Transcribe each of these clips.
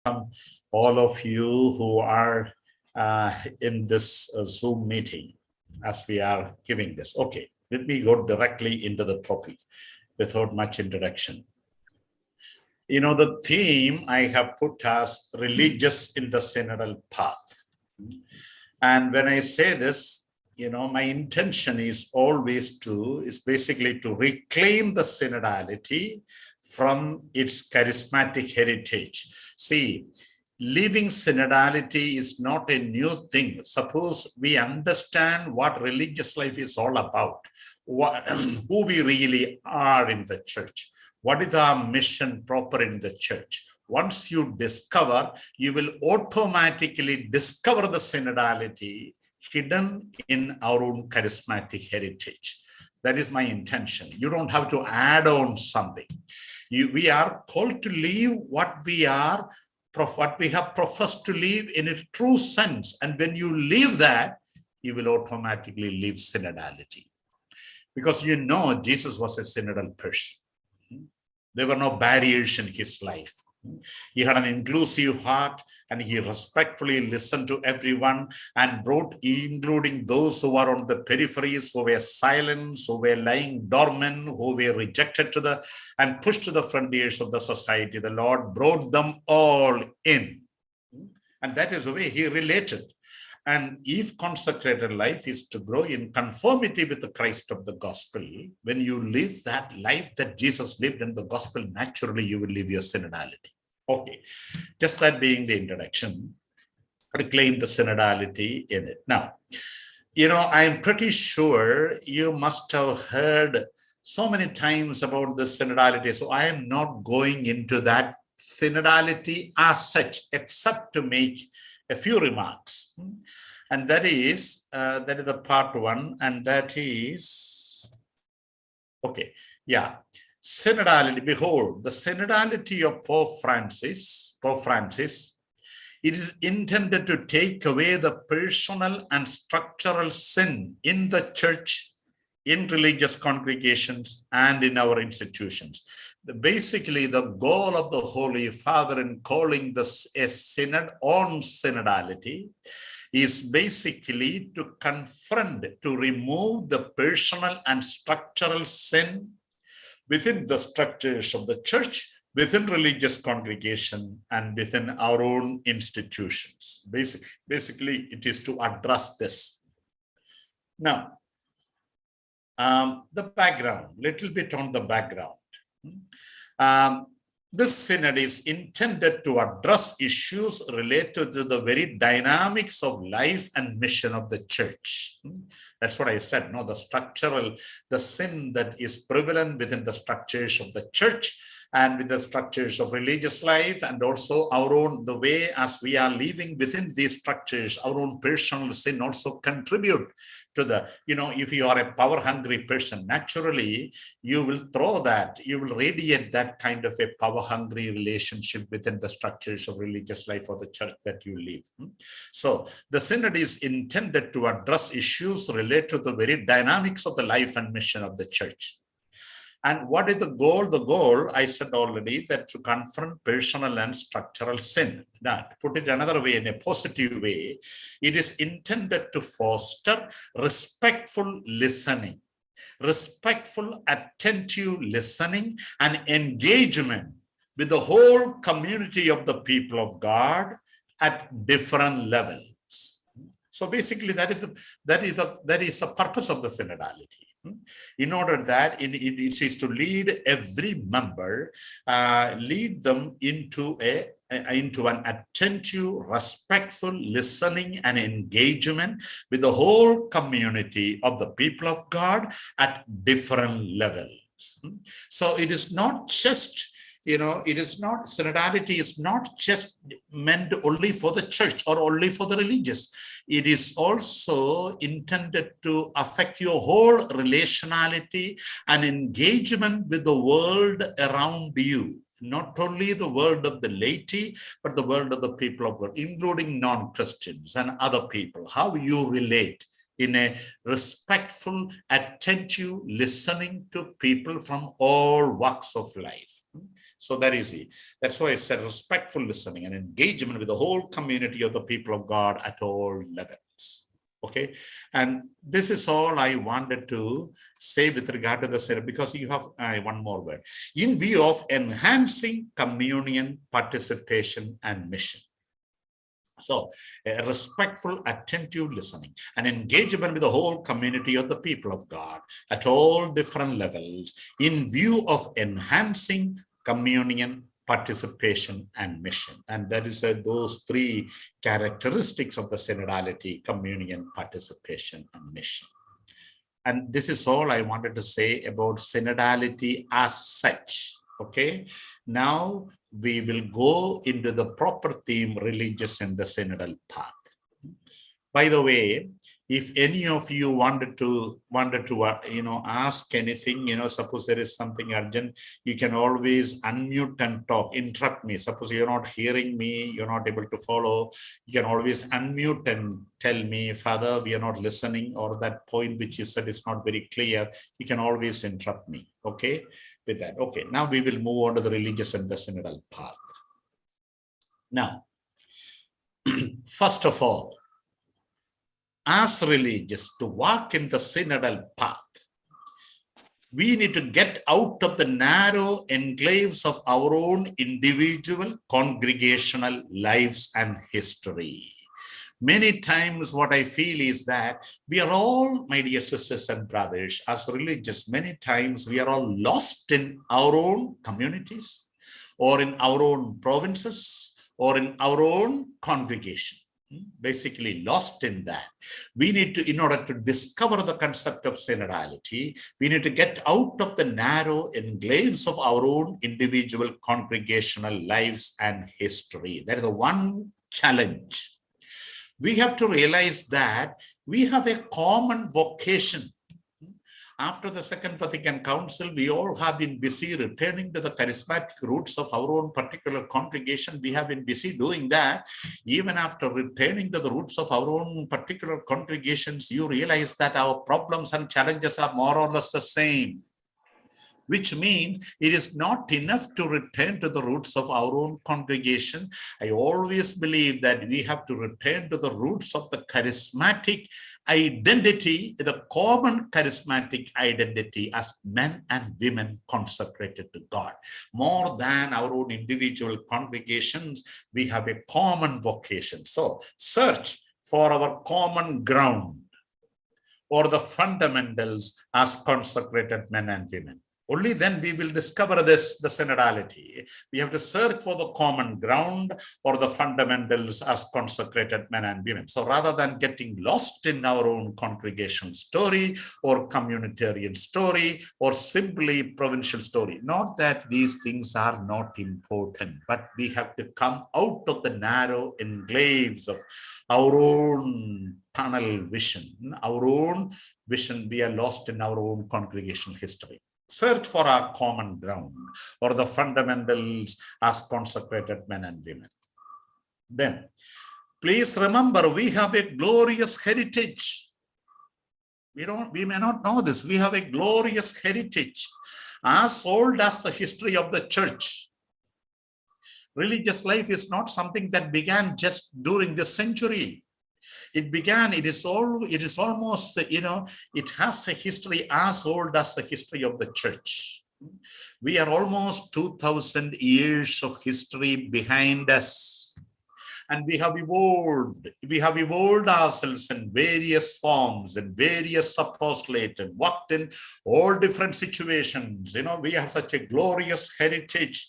all of you who are in this Zoom meeting as we are giving this. Okay, let me go directly into the topic without much introduction. You know, the theme I have put as religious in the synodal path. And when I say this, you know, my intention is basically to reclaim the synodality from its charismatic heritage. See, living synodality is not a new thing. Suppose we understand what religious life is all about, who we really are in the church, what is our mission proper in the church. Once you discover, you will automatically discover the synodality hidden in our own charismatic heritage. That is my intention. You don't have to add on something. We are called to live what we have professed to live in a true sense. And when you live that, you will automatically live synodality. Because you know Jesus was a synodal person. There were no barriers in his life. He had an inclusive heart and he respectfully listened to everyone and brought, including those who were on the peripheries, who were silent, who were lying dormant, who were rejected and pushed to the frontiers of the society. The Lord brought them all in. And that is the way he related. And if consecrated life is to grow in conformity with the Christ of the gospel, when you live that life that Jesus lived in the gospel, naturally you will live your synodality. Okay, just that being the introduction, reclaim the synodality in it. Now, you know, I'm pretty sure you must have heard so many times about the synodality. So I am not going into that synodality as such, except to make a few remarks. And that is the part one, and that is, okay, yeah. Synodality, behold, the synodality of Pope Francis, it is intended to take away the personal and structural sin in the church, in religious congregations, and in our institutions. Basically, the goal of the Holy Father in calling this a synod on synodality is basically to confront, to remove the personal and structural sin within the structures of the church, within religious congregation, and within our own institutions. Basically, it is to address this. Now, the background, little bit on the background. This synod is intended to address issues related to the very dynamics of life and mission of the church. That's what I said, no, the sin that is prevalent within the structures of the church and with the structures of religious life, and also our own, the way as we are living within these structures, our own personal sin also contribute to the, you know, if you are a power-hungry person, naturally, you will you will radiate that kind of a power-hungry relationship within the structures of religious life or the church that you live. So the synod is intended to address issues related to the very dynamics of the life and mission of the church. And what is the goal? The goal, I said already, that to confront personal and structural sin. Now, to put it another way, in a positive way, it is intended to foster respectful listening, respectful, attentive listening and engagement with the whole community of the people of God at different levels. So basically, that is the purpose of the synodality. In order that it is to lead every member, lead them into an attentive, respectful listening and engagement with the whole community of the people of God at different levels. So it is not just, you know, synodality is not just meant only for the church or only for the religious. It is also intended to affect your whole relationality and engagement with the world around you. Not only the world of the laity, but the world of the people of God, including non-Christians and other people, how you relate in a respectful, attentive listening to people from all walks of life. So that is it. That's why I said respectful listening and engagement with the whole community of the people of God at all levels. Okay, and this is all I wanted to say with regard to the Synod, because you have one more word. In view of enhancing communion, participation, and mission. So, a respectful, attentive listening and engagement with the whole community of the people of God at all different levels in view of enhancing communion, participation, and mission. And that is those three characteristics of the synodality: communion, participation, and mission. And this is all I wanted to say about synodality as such. Okay, now we will go into the proper theme, religious and the synodal path. By the way, if any of you wanted to ask anything, suppose there is something urgent, you can always unmute and talk, interrupt me. Suppose you're not hearing me, you're not able to follow, you can always unmute and tell me, Father, we are not listening, or that point which you said is not very clear. You can always interrupt me, okay, with that. Okay, now we will move on to the religious and the synodal path. Now, first of all, as religious, to walk in the synodal path, we need to get out of the narrow enclaves of our own individual congregational lives and history. Many times what I feel is that we are all, my dear sisters and brothers, as religious, many times we are all lost in our own communities, or in our own provinces, or in our own congregation. Basically lost in that. We need to, in order to discover the concept of synodality, we need to get out of the narrow enclaves of our own individual congregational lives and history. That is the one challenge. We have to realize that we have a common vocation. After the Second Vatican Council, we all have been busy returning to the charismatic roots of our own particular congregation. We have been busy doing that. Even after returning to the roots of our own particular congregations, you realize that our problems and challenges are more or less the same. Which means it is not enough to return to the roots of our own congregation. I always believe that we have to return to the roots of the charismatic identity, the common charismatic identity as men and women consecrated to God. More than our own individual congregations, we have a common vocation. So search for our common ground or the fundamentals as consecrated men and women. Only then we will discover the synodality. We have to search for the common ground or the fundamentals as consecrated men and women. So rather than getting lost in our own congregational story or communitarian story or simply provincial story, not that these things are not important, but we have to come out of the narrow enclaves of our own tunnel vision, our own vision. We are lost in our own congregational history. Search for our common ground or the fundamentals as consecrated men and women. Then, please remember, we have a glorious heritage. We may not know this. We have a glorious heritage as old as the history of the church. Religious life is not something that began just during this century. It is almost, it has a history as old as the history of the church. We are almost 2000 years of history behind us. And we have evolved ourselves in various forms and various apostolate and worked in all different situations. We have such a glorious heritage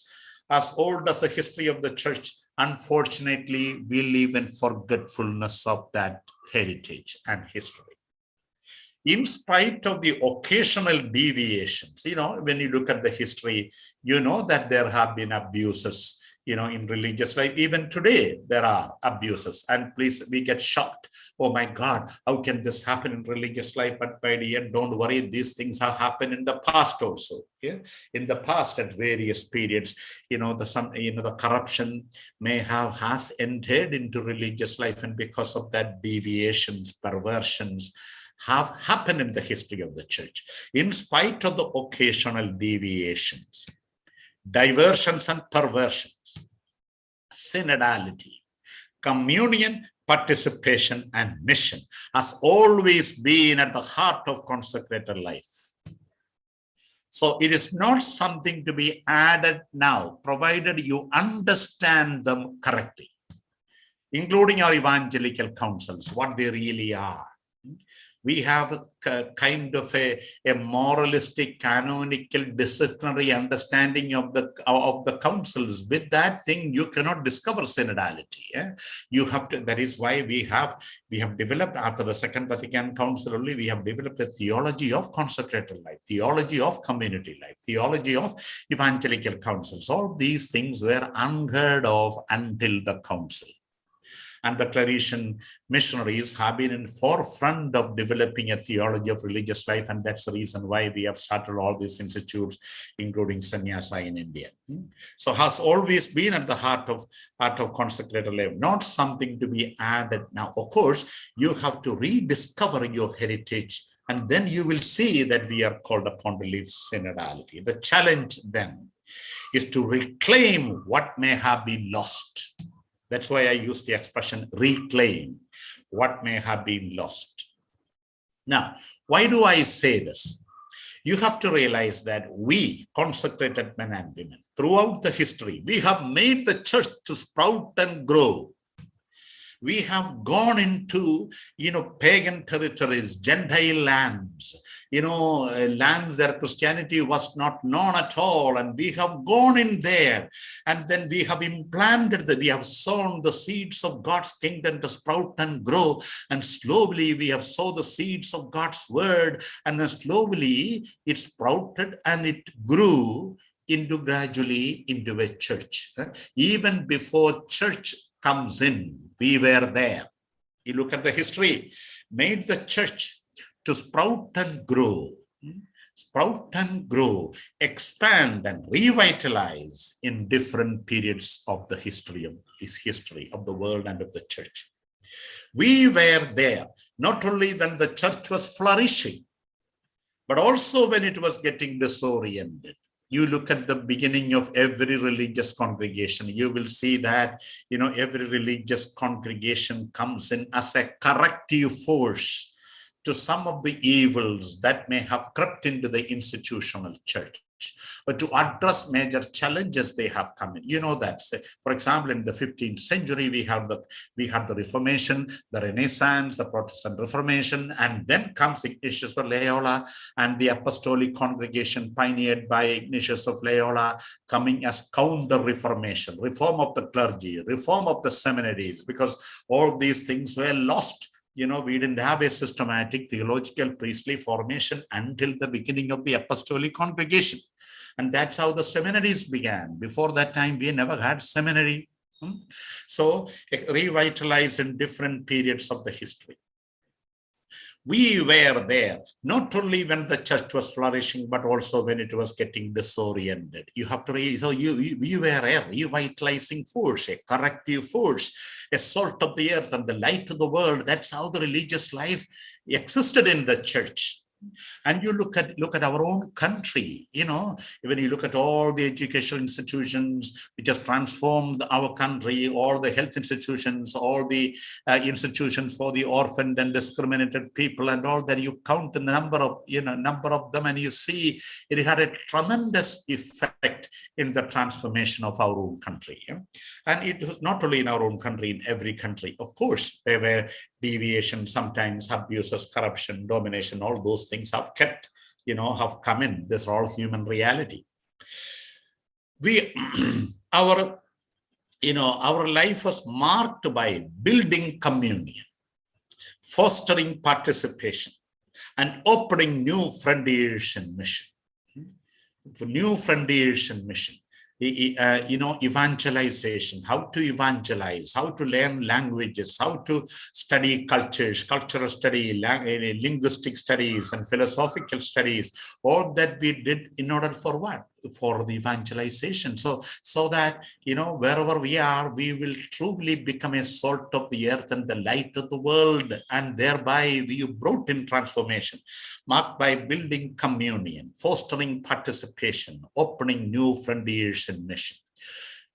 as old as the history of the church. Unfortunately, we live in forgetfulness of that heritage and history. In spite of the occasional deviations, when you look at the history, that there have been abuses, in religious life. Even today, there are abuses. And please, we get shocked. Oh my God, how can this happen in religious life? But my dear, don't worry, these things have happened in the past also. Yeah? In the past, at various periods, the corruption has entered into religious life, and because of that, deviations, perversions have happened in the history of the church. In spite of the occasional deviations, diversions and perversions, synodality, communion, participation, and mission has always been at the heart of consecrated life. So it is not something to be added now, provided you understand them correctly, including our evangelical councils, what they really are. We have a kind of a moralistic, canonical, disciplinary understanding of the councils. With that thing, you cannot discover synodality. You have to. That is why we have developed, after the Second Vatican Council only, we have developed a theology of consecrated life, theology of community life, theology of evangelical councils. All these things were unheard of until the council. And the Claretian missionaries have been in forefront of developing a theology of religious life, and that's the reason why we have started all these institutes, including sannyasa in India. So has always been at the heart of consecrated life, not something to be added now. Of course, you have to rediscover your heritage, and then you will see that we are called upon to live synodality. The challenge then is to reclaim what may have been lost. That's why I use the expression reclaim what may have been lost. Now, why do I say this? You have to realize that we, consecrated men and women, throughout the history, we have made the church to sprout and grow. We have gone into, pagan territories, Gentile lands, lands where Christianity was not known at all. And we have gone in there, and then we have implanted we have sown the seeds of God's kingdom to sprout and grow. And slowly we have sown the seeds of God's word, and then slowly it sprouted and it grew gradually into a church. Even before church comes in, we were there. You look at the history, made the church to sprout and grow, expand and revitalize in different periods of the history of the world and of the church. We were there, not only when the church was flourishing, but also when it was getting disoriented. You look at the beginning of every religious congregation, you will see that, every religious congregation comes in as a corrective force to some of the evils that may have crept into the institutional church, but to address major challenges they have come in. You know that, for example, in the 15th century, we had the Reformation, the Renaissance, the Protestant Reformation, and then comes Ignatius of Loyola and the Apostolic Congregation pioneered by Ignatius of Loyola, coming as counter-reformation, reform of the clergy, reform of the seminaries, because all these things were lost. We didn't have a systematic theological priestly formation until the beginning of the Apostolic Congregation. And that's how the seminaries began. Before that time, we never had seminary. So revitalized in different periods of the history. We were there, not only when the church was flourishing, but also when it was getting disoriented. You have to realize, we were a revitalizing force, a corrective force, a salt of the earth and the light of the world. That's how the religious life existed in the church. And you look at our own country, when you look at all the educational institutions which has transformed our country, all the health institutions, all the institutions for the orphaned and discriminated people, and all that, you count the number of them, and you see it had a tremendous effect in the transformation of our own country. And it was not only in our own country, in every country. Of course, there were deviations, sometimes abuses, corruption, domination, all those things have come in. This is all human reality. Our life was marked by building communion, fostering participation, and opening new frontiers and mission. Evangelization, how to evangelize, how to learn languages, how to study cultures, cultural study, linguistic studies, and philosophical studies. All that we did in order for what? for the evangelization. So that, wherever we are, we will truly become a salt of the earth and the light of the world. And thereby we brought in transformation, marked by building communion, fostering participation, opening new frontiers in mission.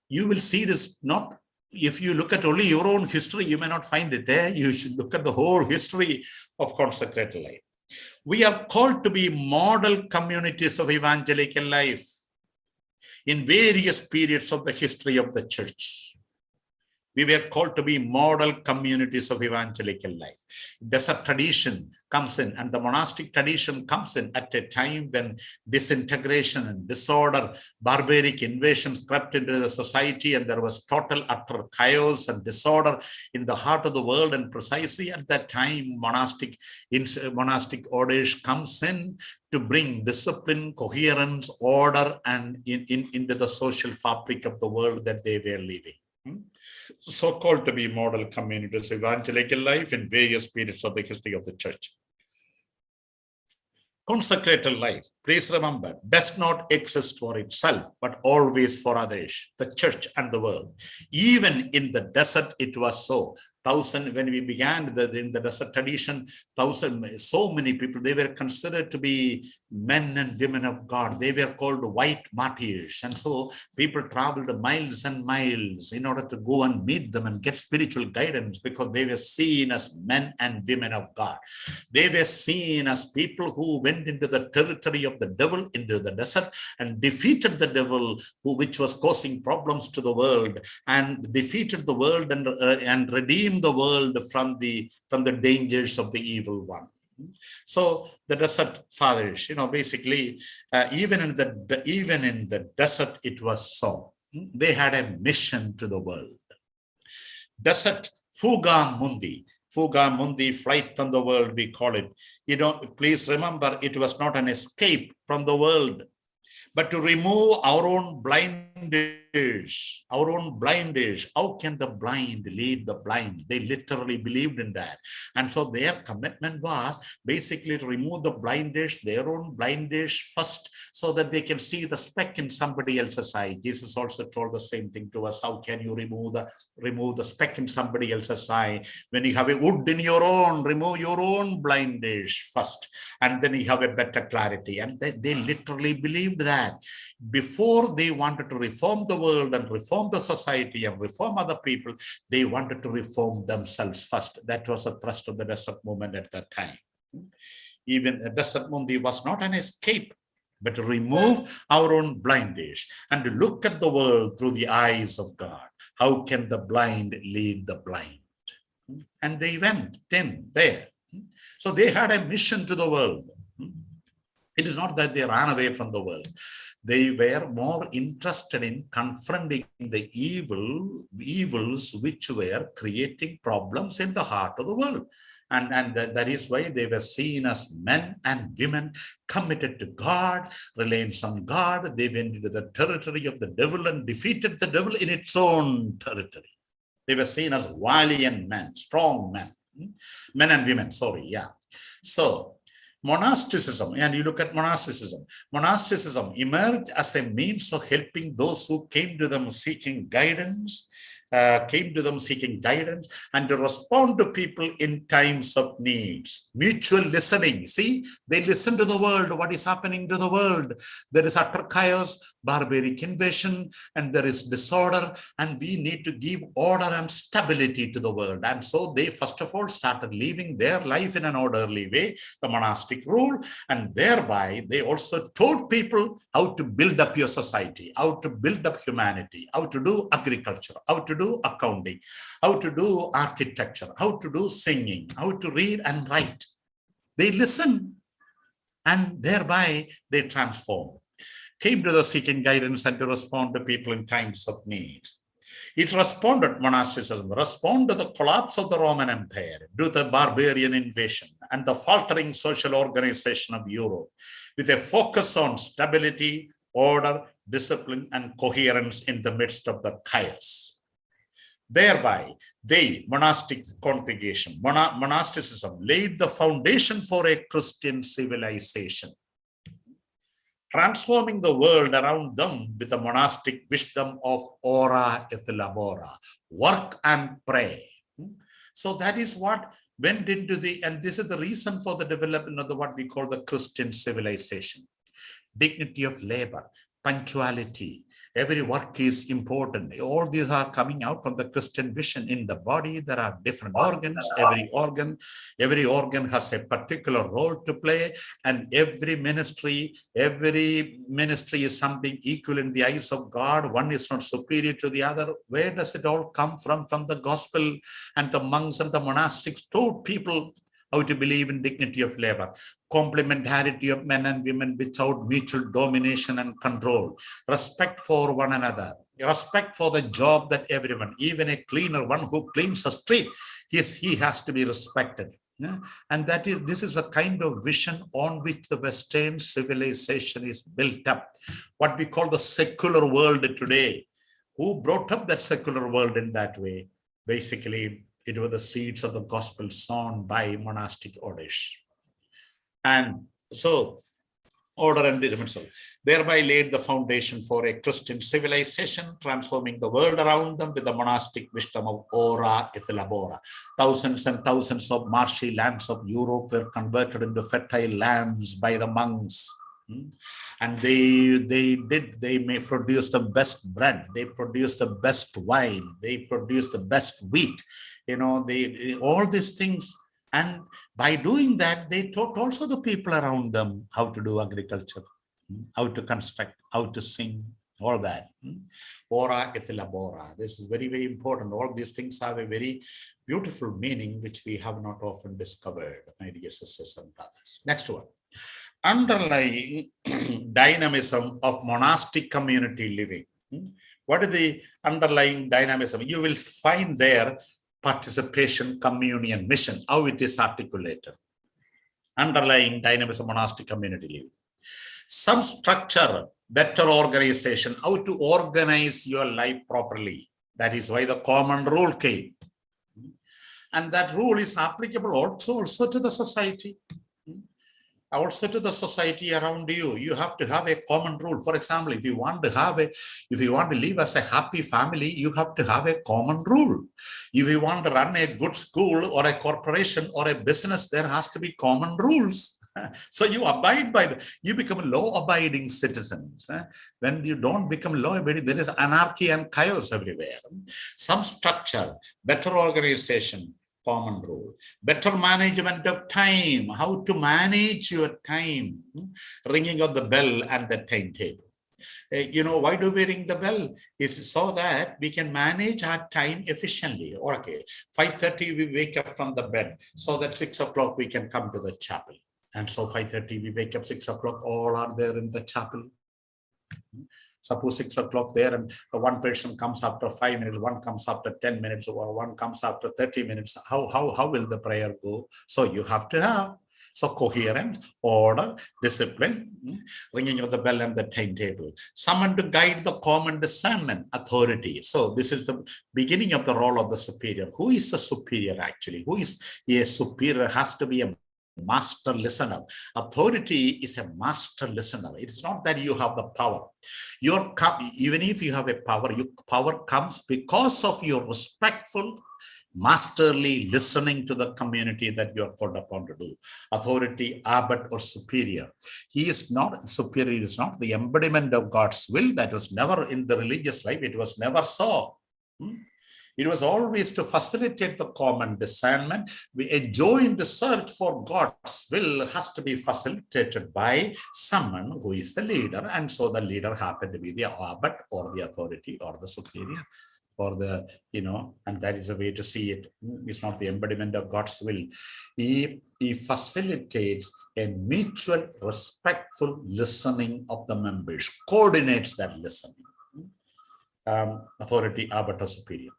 You will see this not, if you look at only your own history, you may not find it there. You should look at the whole history of consecrated life. We are called to be model communities of evangelical life in various periods of the history of the church. We were called to be model communities of evangelical life. Desert tradition comes in, and the monastic tradition comes in at a time when disintegration and disorder, barbaric invasions crept into the society, and there was total, utter chaos and disorder in the heart of the world. And precisely at that time, monastic orders comes in to bring discipline, coherence, order, and into the social fabric of the world that they were living. So called to be model communities, evangelical life in various periods of the history of the church. Consecrated life, please remember, does not exist for itself, but always for others, the church and the world. Even in the desert, it was so. When we began in the desert tradition, so many people, they were considered to be men and women of God. They were called white martyrs. And so people traveled miles and miles in order to go and meet them and get spiritual guidance, because they were seen as men and women of God. They were seen as people who went into the territory of the devil, into the desert, and defeated the devil, which was causing problems to the world, and defeated the world and redeemed the world from the dangers of the evil one. So the desert fathers, basically, even in the desert, it was so. They had a mission to the world. Desert fuga mundi, flight from the world, we call it. Please remember, it was not an escape from the world, but to remove our own blinders. How can the blind lead the blind? They literally believed in that. And so their commitment was basically to remove the blinders, their own blinders first, so that they can see the speck in somebody else's eye. Jesus also told the same thing to us. How can you remove the speck in somebody else's eye? When you have a wood in your own, remove your own blinders first, and then you have a better clarity. And they literally believed that. Before they wanted to reform the world and reform the society and reform other people, they wanted to reform themselves first. That was the thrust of the desert movement at that time. Even the desert movement was not an escape, but to remove our own blinders and to look at the world through the eyes of God. How can the blind lead the blind? And they went in there. So they had a mission to the world. It is not that they ran away from the world. They were more interested in confronting the evils which were creating problems in the heart of the world. And that is why they were seen as men and women committed to God, reliance on God. They went into the territory of the devil and defeated the devil in its own territory. They were seen as valiant men, strong men, men and women, sorry, yeah. So monasticism, and you look at monasticism. Monasticism emerged as a means of helping those who came to them seeking guidance, and to respond to people in times of needs. Mutual listening. See, they listen to the world. What is happening to the world? There is utter chaos, barbaric invasion, and there is disorder, and we need to give order and stability to the world. And so they first of all started living their life in an orderly way, the monastic rule, and thereby they also taught people how to build up your society, how to build up humanity, how to do agriculture, how to do accounting, how to do architecture, how to do singing, how to read and write. They listen, and thereby they transform. Came to the seeking guidance and to respond to people in times of need. It responded, monasticism responded to the collapse of the Roman Empire due to the barbarian invasion and the faltering social organization of Europe, with a focus on stability, order, discipline, and coherence in the midst of the chaos. Thereby, monastic congregation, monasticism laid the foundation for a Christian civilization. transforming the world around them with the monastic wisdom of ora et labora, work and pray. So that is what went into and this is the reason for the development of what we call the Christian civilization. Dignity of labor, punctuality, every work is important. All these are coming out from the Christian vision. In the body, there are different organs. Every organ has a particular role to play, and every ministry is something equal in the eyes of God. One is not superior to the other. Where does it all come from? From the gospel, and the monks and the monastics taught people how to believe in dignity of labor, complementarity of men and women without mutual domination and control, respect for one another, respect for the job that everyone, even a cleaner, one who cleans a street, he has to be respected. Yeah? And this is a kind of vision on which the Western civilization is built up. What we call the secular world today. Who brought up that secular world in that way? Basically, it was the seeds of the gospel sown by monastic orders. And so, order and dismissal thereby laid the foundation for a Christian civilization, transforming the world around them with the monastic wisdom of ora et labora. Thousands and thousands of marshy lands of Europe were converted into fertile lands by the monks. And they may produce the best bread, they produce the best wine, they produce the best wheat, all these things. And by doing that, they taught also the people around them how to do agriculture, how to construct, how to sing, all that. Ora et labora. This is very, very important. All these things have a very beautiful meaning, which we have not often discovered, my dear sisters and brothers. Next one. Underlying dynamism of monastic community living. What is the underlying dynamism? You will find there participation, communion, mission, how it is articulated. Underlying dynamism, monastic community living. Some structure, better organization, how to organize your life properly. That is why the common rule came. And that rule is applicable also to the society. Also to the society around you. You have to have a common rule. For example, if you want to live as a happy family, you have to have a common rule. If you want to run a good school or a corporation or a business, there has to be common rules. So you abide by you become law-abiding citizens. When you don't become law-abiding, there is anarchy and chaos everywhere. Some structure, better organization, common rule, better management of time, how to manage your time, ringing of the bell and the timetable. Why do we ring the bell? Is so that we can manage our time efficiently. Okay, 5:30 we wake up from the bed, so that 6 o'clock we can come to the chapel. And so 5:30 we wake up, 6 o'clock, all are there in the chapel. Suppose 6 o'clock there, and one person comes after 5 minutes, one comes after 10 minutes, or one comes after 30 minutes. How will the prayer go? So you have to have coherent, order, discipline, ringing of the bell and the timetable. Someone to guide the common discernment, authority. So this is the beginning of the role of the superior. Who is the superior actually? Who is a superior? Has to be a master listener. Authority is a master listener. It's not that you have the power. Even if you have a power, your power comes because of your respectful, masterly listening to the community that you are called upon to do. Authority, abbot, or superior. He is not superior. He is not the embodiment of God's will. That was never in the religious life. It was never so. It was always to facilitate the common discernment. A joint search for God's will has to be facilitated by someone who is the leader. And so the leader happened to be the abbot or the authority or the superior or the, and that is a way to see it. It's not the embodiment of God's will. He facilitates a mutual respectful listening of the members, coordinates that listening. Authority, abbot, or superior.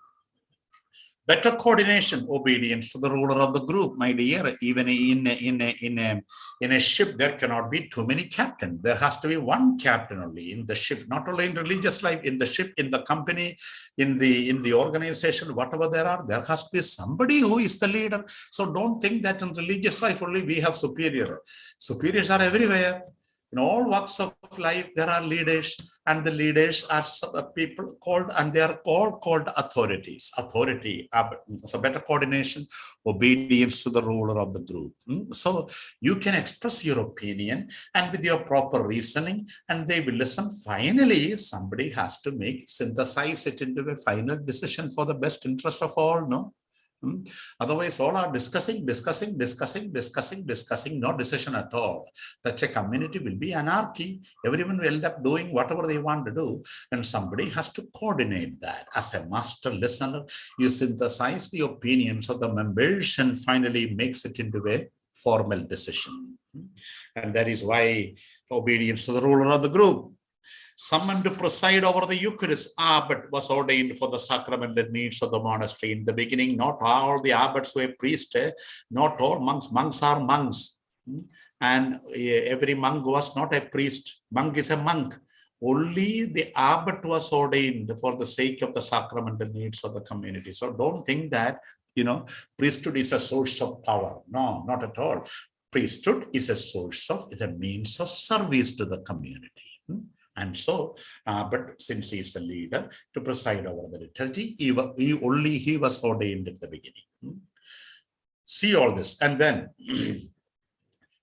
Better coordination, obedience to the ruler of the group, my dear. Even in a ship, there cannot be too many captains. There has to be one captain only in the ship, not only in religious life, in the ship, in the company, in the organization, whatever there has to be somebody who is the leader. So don't think that in religious life only we have superior. Superiors are everywhere. In all walks of life, there are leaders, and the leaders are people called, and they are all called authorities. Authority, so better coordination, obedience to the ruler of the group. So you can express your opinion and with your proper reasoning, and they will listen. Finally, somebody has to synthesize it into a final decision for the best interest of all, no? Otherwise, all are discussing, no decision at all. Such a community will be anarchy. Everyone will end up doing whatever they want to do, and somebody has to coordinate that. As a master listener, you synthesize the opinions of the members and finally makes it into a formal decision. And that is why obedience to the ruler of the group. Summoned to preside over the Eucharist, abbot was ordained for the sacramental needs of the monastery. In the beginning, not all the abbots were priests, not all monks. Monks are monks. And every monk was not a priest. Monk is a monk. Only the abbot was ordained for the sake of the sacramental needs of the community. So don't think that, priesthood is a source of power. No, not at all. Priesthood is a means of service to the community. And so, but since he is the leader to preside over the liturgy, he was ordained at the beginning. See all this, and then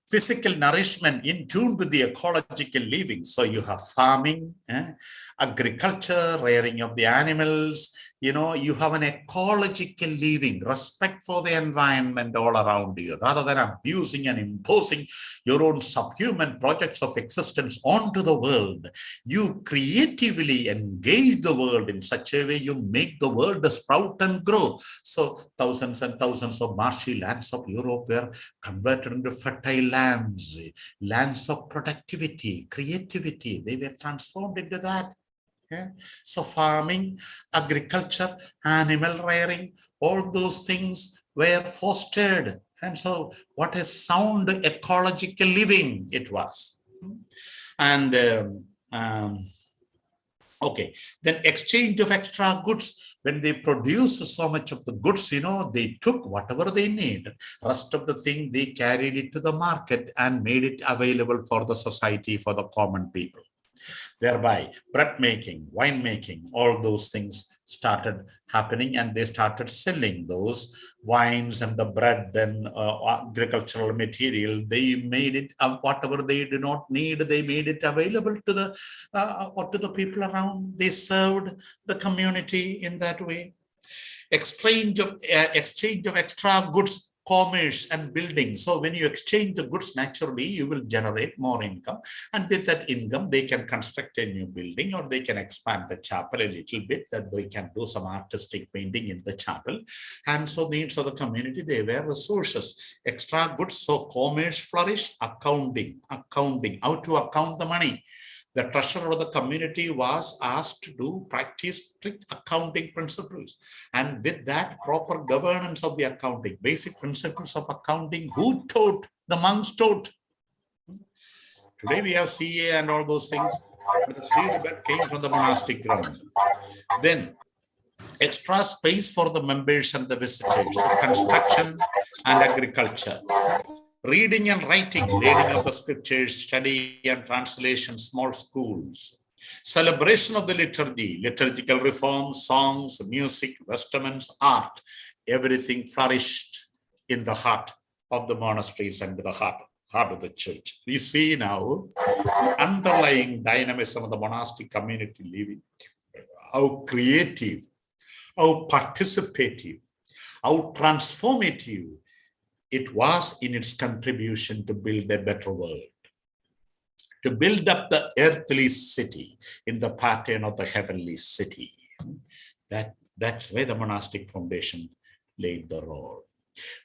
physical nourishment in tune with the ecological living. So you have farming, agriculture, rearing of the animals. You have an ecological living, respect for the environment all around you, rather than abusing and imposing your own subhuman projects of existence onto the world. You creatively engage the world in such a way you make the world sprout and grow. So thousands and thousands of marshy lands of Europe were converted into fertile lands of productivity, creativity. They were transformed into that. So farming, agriculture, animal rearing, all those things were fostered. And so what a sound ecological living it was. And okay, then exchange of extra goods. When they produce so much of the goods, they took whatever they need. Rest of the thing, they carried it to the market and made it available for the society, for the common people. Thereby, bread making, wine making, all those things started happening, and they started selling those wines and the bread and agricultural material. They made it whatever they do not need. They made it available to the people around. They served the community in that way. Exchange of extra goods, commerce and building. So when you exchange the goods, naturally you will generate more income, and with that income they can construct a new building, or they can expand the chapel a little bit, that they can do some artistic painting in the chapel. And so the needs of the community, they were resources, extra goods. So commerce flourished. Accounting, how to account the money. The treasurer of the community was asked to practice strict accounting principles. And with that, proper governance of the accounting, basic principles of accounting, who taught? The monks taught. Today we have CA and all those things, but the seed that came from the monastic ground. Then extra space for the members and the visitors, so construction and agriculture. Reading and writing, reading of the scriptures, study and translation, small schools. Celebration of the liturgy, liturgical reforms, songs, music, vestments, art. Everything flourished in the heart of the monasteries and the heart of the church. We see now underlying dynamism of the monastic community living, how creative, how participative, how transformative it was in its contribution to build a better world, to build up the earthly city in the pattern of the heavenly city. That's where the monastic foundation played the role.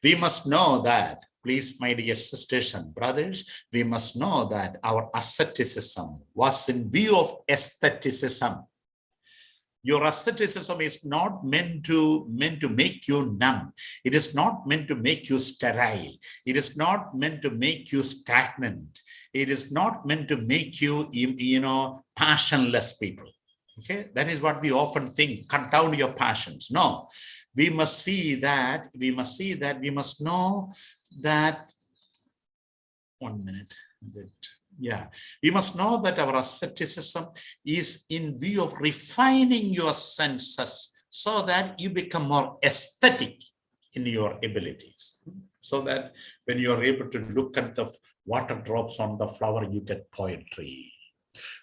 We must know that, please, my dear sisters and brothers, we must know that our asceticism was in view of aestheticism. Your asceticism is not meant to make you numb. It is not meant to make you sterile. It is not meant to make you stagnant. It is not meant to make you, passionless people. Okay, that is what we often think. Cut down your passions. No, we must see that. We must know that 1 minute. Yeah, we must know that our asceticism is in view of refining your senses so that you become more aesthetic in your abilities. So that when you are able to look at the water drops on the flower, you get poetry.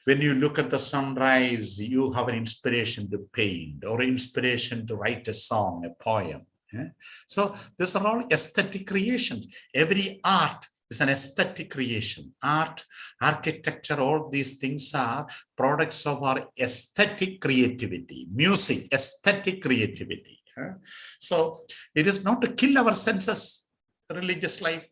When you look at the sunrise, you have an inspiration to paint or inspiration to write a song, a poem. Yeah? So these are all aesthetic creations. Every art is an aesthetic creation. Art, architecture, all these things are products of our aesthetic creativity. Music, aesthetic creativity. So it is not to kill our senses, religious life.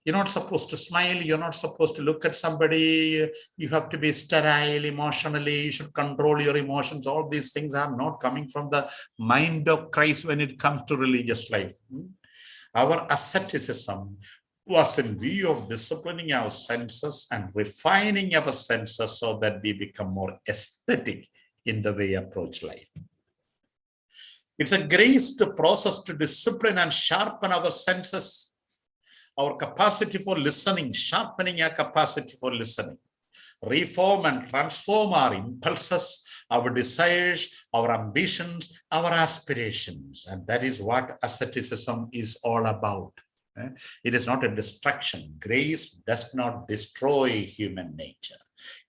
You're not supposed to smile. You're not supposed to look at somebody. You have to be sterile emotionally. You should control your emotions. All these things are not coming from the mind of Christ when it comes to religious life. Our asceticism was in view of disciplining our senses and refining our senses so that we become more aesthetic in the way we approach life. It's a grace to process, to discipline and sharpen our senses, our capacity for listening, sharpening our capacity for listening, reform and transform our impulses, our desires, our ambitions, our aspirations. And that is what asceticism is all about. It is not a destruction. Grace does not destroy human nature.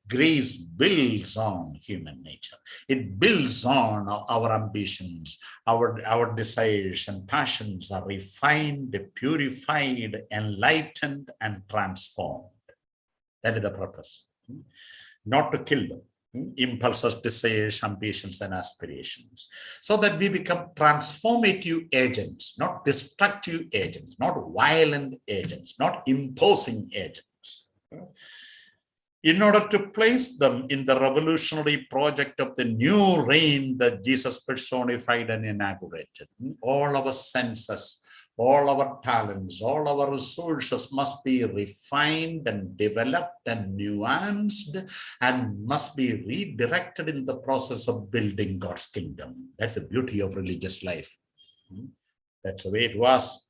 Grace builds on human nature. It builds on our ambitions, our desires and passions are refined, purified, enlightened, and transformed. That is the purpose. Not to kill them. Impulses, desires, ambitions, and aspirations, so that we become transformative agents, not destructive agents, not violent agents, not imposing agents. In order to place them in the revolutionary project of the new reign that Jesus personified and inaugurated, all our senses, all our talents, all our resources must be refined and developed and nuanced and must be redirected in the process of building God's kingdom. That's the beauty of religious life. That's the way it was.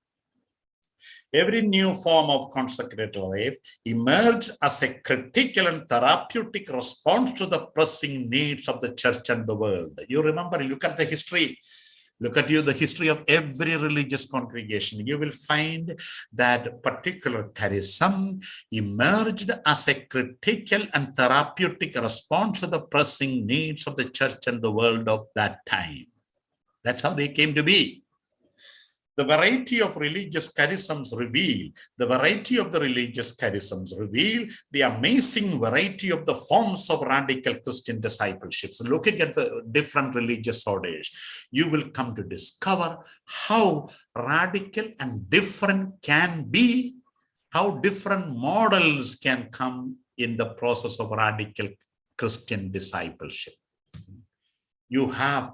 Every new form of consecrated life emerged as a critical and therapeutic response to the pressing needs of the church and the world. You remember, look at the history. Look at the history of every religious congregation. You will find that particular charism emerged as a critical and therapeutic response to the pressing needs of the church and the world of that time. That's how they came to be. The variety of religious charisms reveal, the amazing variety of the forms of radical Christian discipleship. So looking at the different religious orders, you will come to discover how radical and different can be, how different models can come in the process of radical Christian discipleship. You have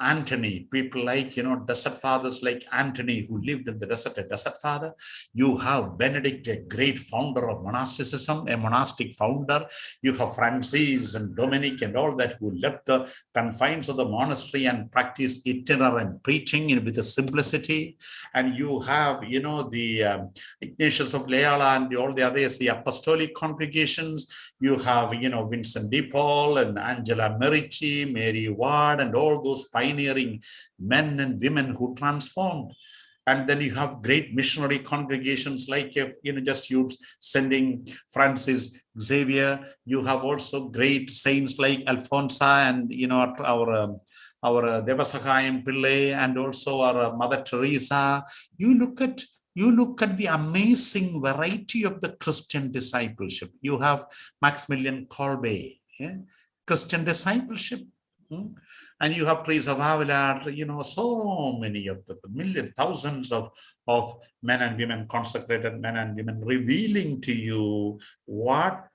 Anthony, people like, desert fathers like Anthony who lived in the desert, a desert father. You have Benedict, a great founder of monasticism, a monastic founder. You have Francis and Dominic and all that who left the confines of the monastery and practiced itinerant preaching with a simplicity. And you have, the Ignatius of Loyola and all the others, the apostolic congregations. You have, Vincent de Paul and Angela Merici, Mary Ward, and all those pioneering men and women who transformed. And then you have great missionary congregations like, just sending Francis Xavier. You have also great saints like Alfonsa and, our Devasahayam Pillai and also our Mother Teresa. You look at the amazing variety of the Christian discipleship. You have Maximilian Kolbe, Christian discipleship. And you have Teresa of Avila, so many of the thousands of men and women, consecrated men and women, revealing to you what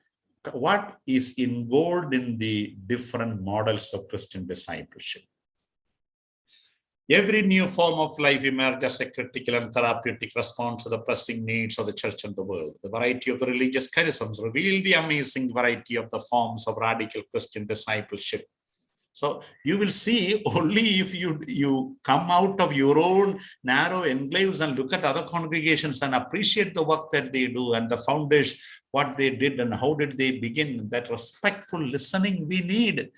is involved in the different models of Christian discipleship. Every new form of life emerged as a critical and therapeutic response to the pressing needs of the church and the world. The variety of the religious charisms revealed the amazing variety of the forms of radical Christian discipleship. So you will see only if you come out of your own narrow enclaves and look at other congregations and appreciate the work that they do and the foundation, what they did and how did they begin, that respectful listening we need.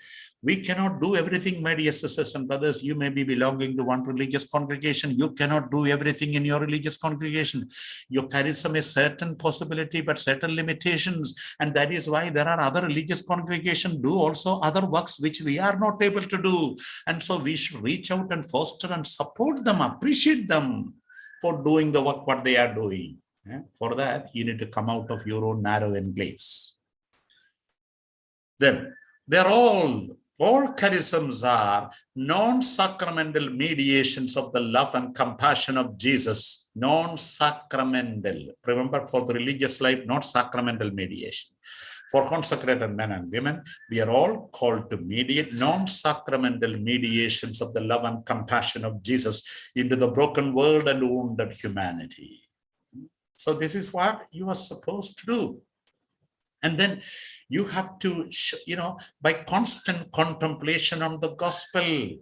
We cannot do everything, my dear sisters and brothers. You may be belonging to one religious congregation. You cannot do everything in your religious congregation. Your charism is certain possibility, but certain limitations. And that is why there are other religious congregations do also other works which we are not able to do. And so we should reach out and foster and support them, appreciate them for doing the work what they are doing. For that, you need to come out of your own narrow enclaves. Then they're all charisms are non-sacramental mediations of the love and compassion of Jesus. Non-sacramental. Remember, for the religious life, not sacramental mediation. For consecrated men and women, we are all called to mediate non-sacramental mediations of the love and compassion of Jesus into the broken world and wounded humanity. So this is what you are supposed to do. And then you have to, by constant contemplation on the gospel,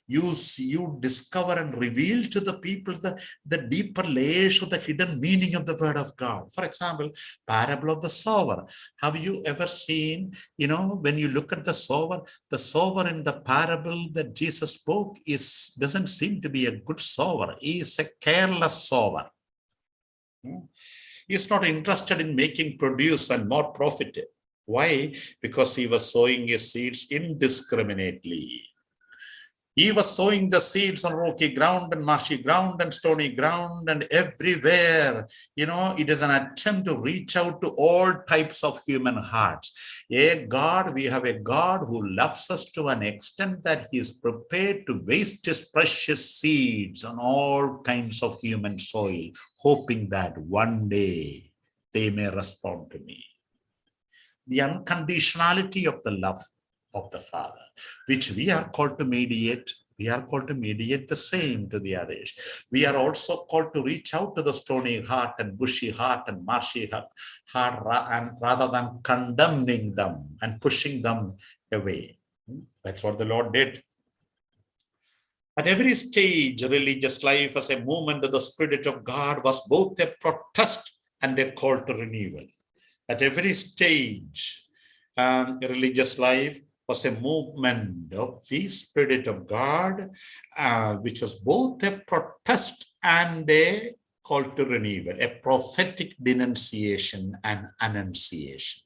you discover and reveal to the people the deeper layers of the hidden meaning of the word of God. For example, parable of the sower. Have you ever seen, when you look at the sower in the parable that Jesus spoke doesn't seem to be a good sower. He is a careless sower. He's not interested in making produce and more profit. Why? Because he was sowing his seeds indiscriminately. He was sowing the seeds on rocky ground and marshy ground and stony ground and everywhere. It is an attempt to reach out to all types of human hearts. We have a God who loves us to an extent that he is prepared to waste his precious seeds on all kinds of human soil, hoping that one day they may respond to me. The unconditionality of the love of the Father, which we are called to mediate. We are called to mediate the same to the others. We are also called to reach out to the stony heart and bushy heart and marshy heart, and rather than condemning them and pushing them away. That's what the Lord did. At every stage, religious life as a movement of the Spirit of God was both a protest and a call to renewal. At every stage, religious life was a movement of the Spirit of God, which was both a protest and a call to renewal, a prophetic denunciation and annunciation.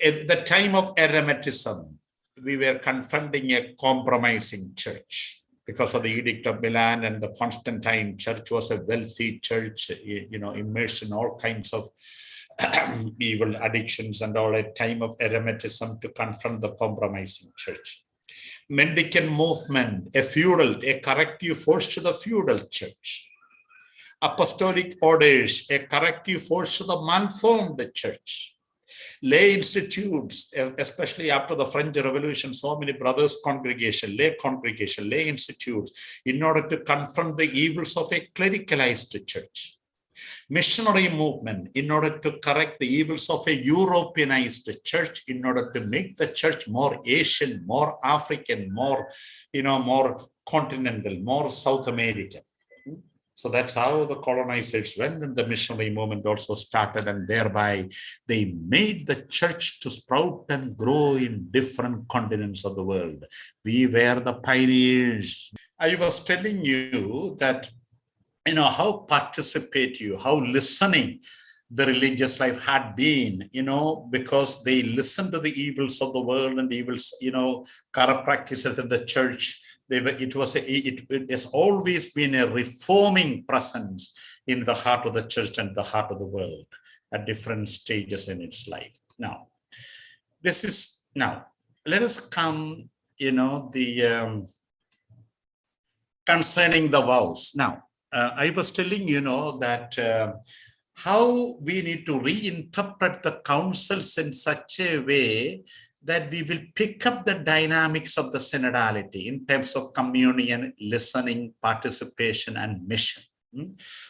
At the time of Eremitism, we were confronting a compromising church because of the Edict of Milan, and the Constantine church was a wealthy church, immersed in all kinds of evil addictions and all. A time of Eremitism to confront the compromising church. Mendicant movement, a corrective force to the feudal church. Apostolic orders, a corrective force to the malformed church. Lay institutes, especially after the French Revolution, so many brothers' congregation, lay institutes, in order to confront the evils of a clericalized church. Missionary movement, in order to correct the evils of a Europeanized church, in order to make the church more Asian, more African, more continental, more South American. So that's how the colonizers went, and the missionary movement also started, and thereby they made the church to sprout and grow in different continents of the world. We were the pioneers. I was telling you that how participative, how listening the religious life had been, because they listened to the evils of the world and evils, corrupt practices in the church. It has always been a reforming presence in the heart of the church and the heart of the world at different stages in its life. Now, let us come, concerning the vows. Now, I was telling that how we need to reinterpret the councils in such a way that we will pick up the dynamics of the synodality in terms of communion, listening, participation, and mission.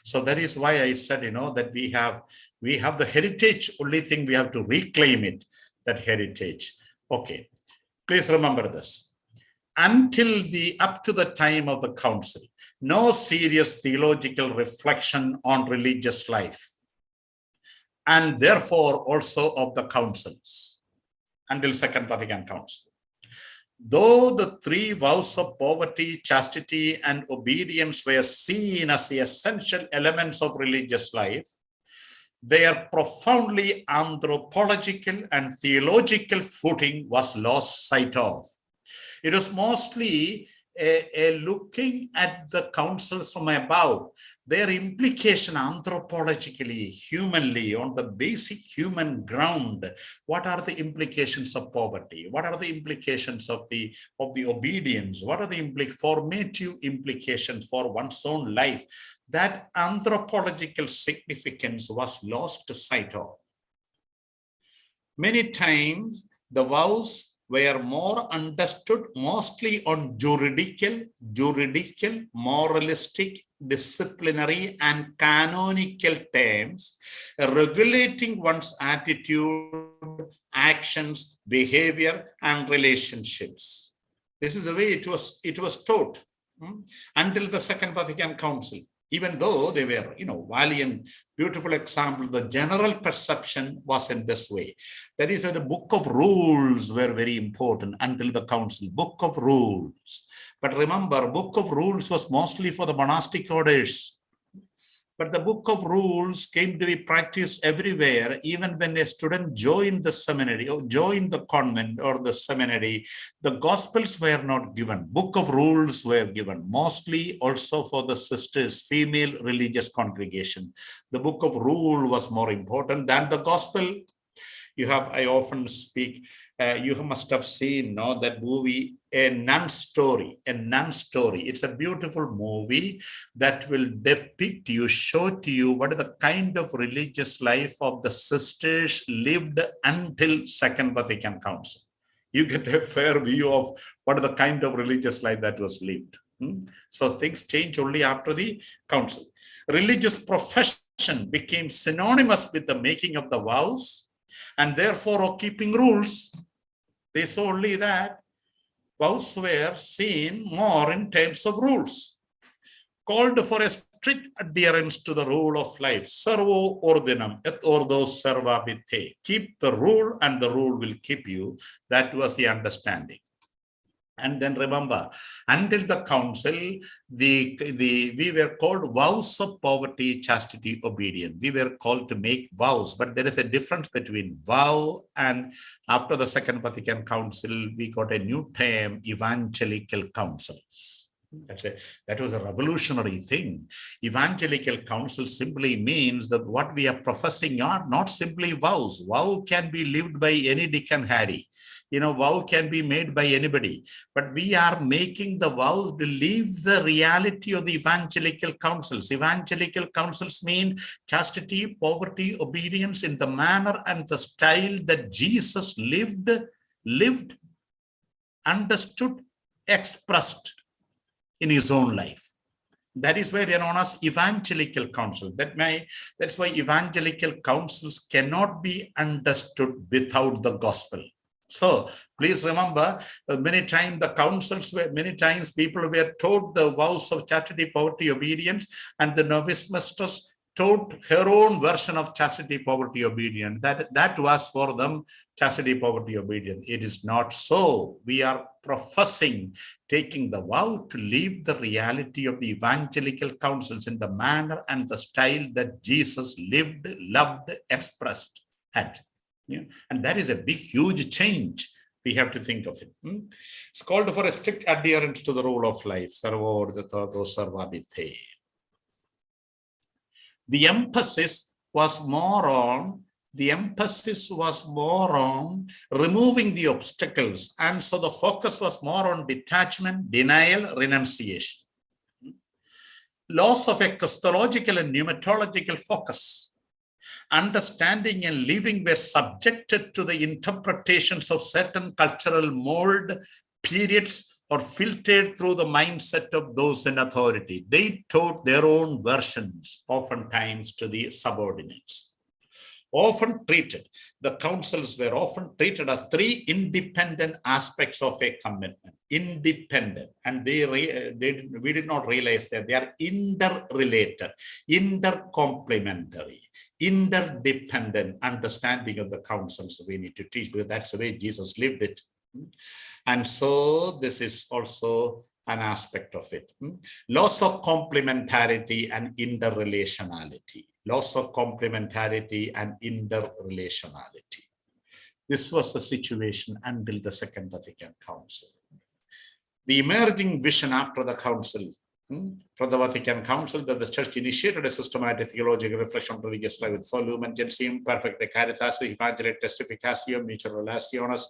So that is why I said, that we have the heritage. Only thing we have to reclaim it. that heritage. Okay, please remember this. Until up to the time of the council, no serious theological reflection on religious life, and therefore also of the councils, until Second Vatican Council. Though the three vows of poverty, chastity, and obedience were seen as the essential elements of religious life, their profoundly anthropological and theological footing was lost sight of. It was mostly a looking at the councils from above, their implication anthropologically, humanly, on the basic human ground. What are the implications of poverty? What are the implications of the obedience? What are the formative implications for one's own life? That anthropological significance was lost sight of. Many times the vows were more understood mostly on juridical, moralistic, disciplinary, and canonical terms, regulating one's attitude, actions, behavior, and relationships. This is the way it was taught until the Second Vatican Council. Even though they were, valiant, beautiful example, the general perception was in this way. That is why the book of rules were very important until the council, book of rules. But remember, book of rules was mostly for the monastic orders. But the book of rules came to be practiced everywhere, even when a student joined the seminary or joined the convent or the seminary. The gospels were not given. Book of rules were given, mostly also for the sisters, female religious congregation. The book of rule was more important than the gospel. I often speak, you must have seen that movie, A Nun Story. It's a beautiful movie that will depict you, show to you what is the kind of religious life of the sisters lived until Second Vatican Council. You get a fair view of what is the kind of religious life that was lived. So things change only after the council. Religious profession became synonymous with the making of the vows, and therefore of keeping rules. They saw only that vows were seen more in terms of rules. Called for a strict adherence to the rule of life. Servo ordinam et ordo servabit te. Keep the rule and the rule will keep you. That was the understanding. And then remember, until the council, we were called vows of poverty, chastity, obedience. We were called to make vows, but there is a difference between vow and after the Second Vatican Council, we got a new term, evangelical councils. That was a revolutionary thing. Evangelical council simply means that what we are professing are not simply vows. Vow can be lived by any Dick and Harry. Vow can be made by anybody, but we are making the vow to live the reality of the evangelical councils. Evangelical councils mean chastity, poverty, obedience in the manner and the style that Jesus lived, understood, expressed in his own life. That is why they are known as evangelical council. That's why evangelical councils cannot be understood without the gospel. So please remember, many times people were taught the vows of chastity, poverty, obedience, and the novice mistress taught her own version of chastity, poverty, obedience. That was for them chastity, poverty, obedience. It is not so. We are professing, taking the vow to live the reality of the evangelical councils in the manner and the style that Jesus lived, loved, expressed, had. And that is a big, huge change. We have to think of it. It's called for a strict adherence to the rule of life. The emphasis was more on removing the obstacles, and so the focus was more on detachment, denial, renunciation. Loss of a Christological and pneumatological focus. Understanding and living were subjected to the interpretations of certain cultural mold, periods, or filtered through the mindset of those in authority. They taught their own versions, oftentimes to the subordinates. often treated, the councils were often treated as three independent aspects of a commitment. Independent, and we did not realize that they are interrelated, intercomplementary, interdependent understanding of the councils we need to teach, because that's the way Jesus lived it. And so this is also an aspect of it. Loss of complementarity and interrelationality. Loss of complementarity and interrelationality. This was the situation until the Second Vatican Council. The emerging vision after the council, from the Vatican Council, that the Church initiated a systematic theological reflection on religious life with Lumen Gentium, Perfecte Caritas, Evangelium Testificatio, Mutual Relationis,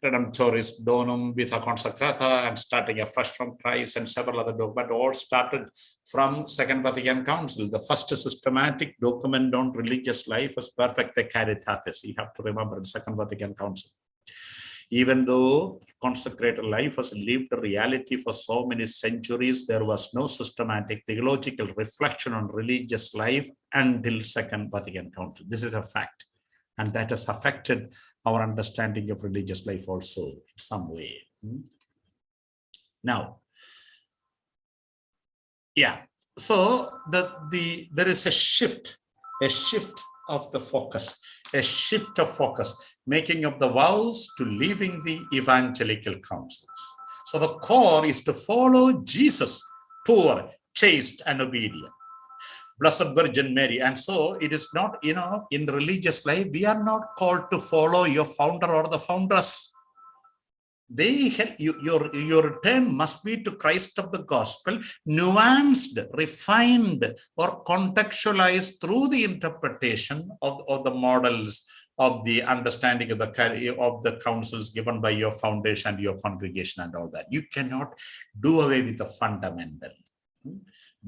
Redemptoris Donum, Vita Consecrata, and starting afresh from Christ and several other documents, all started from Second Vatican Council. The first systematic document on religious life was Perfecte Caritatis. You have to remember the Second Vatican Council. Even though consecrated life was lived reality for so many centuries, there was no systematic theological reflection on religious life until Second Vatican Council. This is a fact. And that has affected our understanding of religious life also in some way. Now, yeah, so there is a shift of the focus, a shift of focus, making of the vows to leaving the evangelical councils. So the core is to follow Jesus, poor, chaste, and obedient. Blessed Virgin Mary. And so it is not, in religious life, we are not called to follow your founder or the foundress. Your return must be to Christ of the gospel, nuanced, refined, or contextualized through the interpretation of the models of the understanding of the counsels given by your foundation and your congregation and all that. You cannot do away with the fundamental.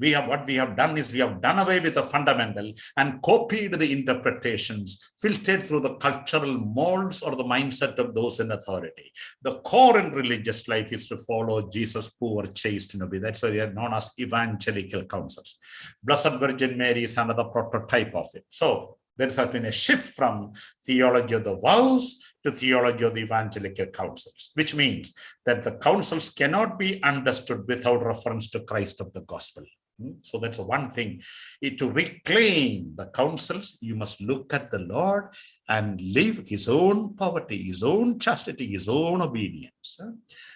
What we have done is we have done away with the fundamental and copied the interpretations, filtered through the cultural molds or the mindset of those in authority. The core in religious life is to follow Jesus, poor, chaste, and obedient. That's why they are known as evangelical councils. Blessed Virgin Mary is another prototype of it. So there has been a shift from theology of the vows to theology of the evangelical councils, which means that the councils cannot be understood without reference to Christ of the gospel. So that's one thing. To reclaim the councils, you must look at the Lord and live his own poverty, his own chastity, his own obedience.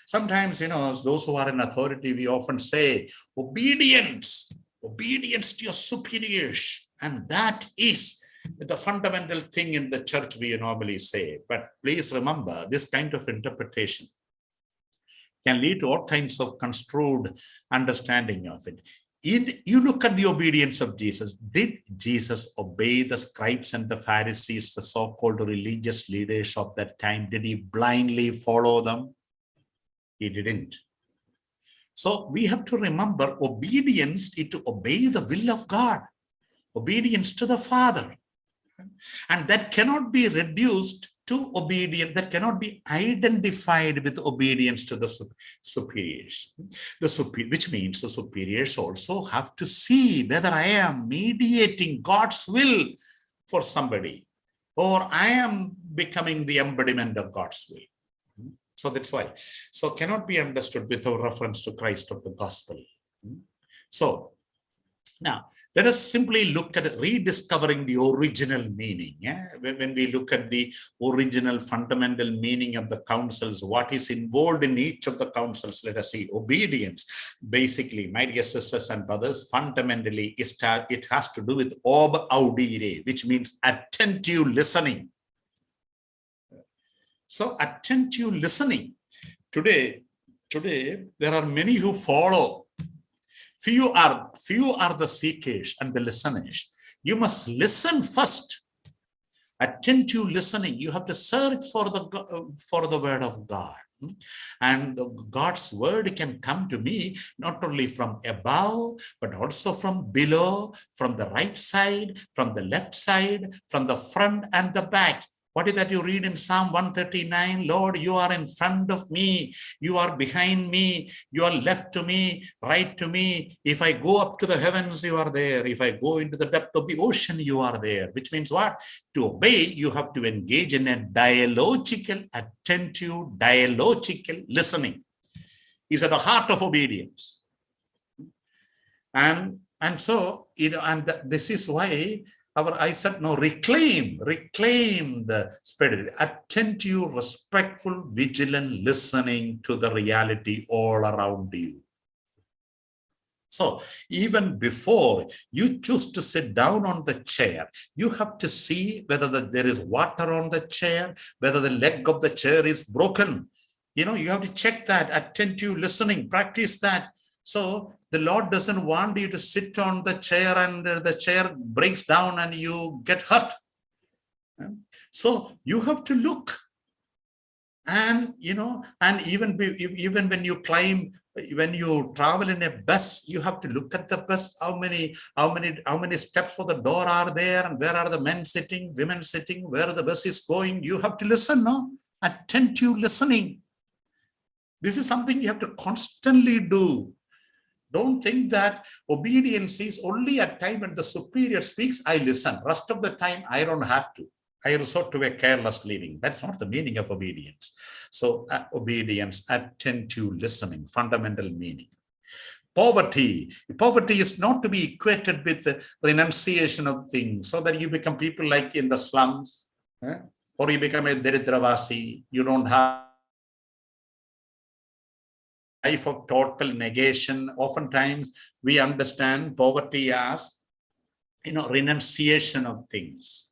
Sometimes, those who are in authority, we often say, obedience to your superiors. And that is the fundamental thing in the church we normally say. But please remember, this kind of interpretation can lead to all kinds of construed understanding of it. You look at the obedience of Jesus. Did Jesus obey the scribes and the Pharisees, the so-called religious leaders of that time? Did he blindly follow them? He didn't. So we have to remember, obedience is to obey the will of God, obedience to the Father. And that cannot be reduced to obedience, that cannot be identified with obedience to the superiors. Which means the superiors also have to see whether I am mediating God's will for somebody, or I am becoming the embodiment of God's will. So that's why. So cannot be understood without reference to Christ of the gospel. So now, let us simply look at rediscovering the original meaning. When we look at the original fundamental meaning of the councils, what is involved in each of the councils, let us see. Obedience, basically, my dear sisters and brothers, fundamentally, it has to do with ob audire, which means attentive listening. So, attentive listening. Today, there are many who follow. Few are the seekers and the listeners. You must listen first. Attentive listening. You have to search for the word of God. And God's word can come to me not only from above, but also from below, from the right side, from the left side, from the front and the back. What is that you read in Psalm 139? Lord, you are in front of me. You are behind me. You are left to me, right to me. If I go up to the heavens, you are there. If I go into the depth of the ocean, you are there. Which means what? To obey, you have to engage in a dialogical, attentive, dialogical listening. Is at the heart of obedience. And so, this is why I said, no, reclaim the spirit, attentive, respectful, vigilant listening to the reality all around you. So even before you choose to sit down on the chair, you have to see whether there is water on the chair, whether the leg of the chair is broken. You have to check that, attentive listening, practice that. So the Lord doesn't want you to sit on the chair and the chair breaks down and you get hurt. So you have to look. And, and even when you climb, when you travel in a bus, you have to look at the bus, how many steps for the door are there, and where are the men sitting, women sitting, where the bus is going. You have to listen, no? Attentive listening. This is something you have to constantly do. Don't think that obedience is only at time when the superior speaks, I listen. Rest of the time, I don't have to. I resort to a careless living. That's not the meaning of obedience. So obedience, attentive listening, fundamental meaning. Poverty is not to be equated with the renunciation of things, so that you become people like in the slums, or you become a Daridravasi. You don't have life of total negation. Oftentimes we understand poverty as, renunciation of things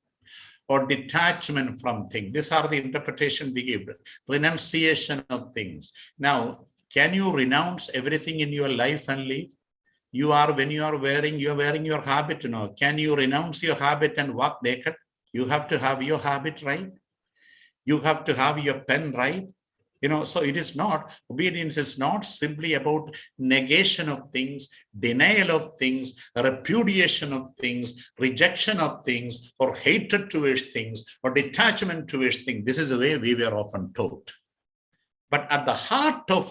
or detachment from things. These are the interpretation we give. Renunciation of things. Now, can you renounce everything in your life and live? When you're wearing your habit, can you renounce your habit and walk naked? You have to have your habit right. You have to have your pen right. So it is not, obedience is not simply about negation of things, denial of things, repudiation of things, rejection of things, or hatred towards things, or detachment towards things. This is the way we were often taught. But at the heart of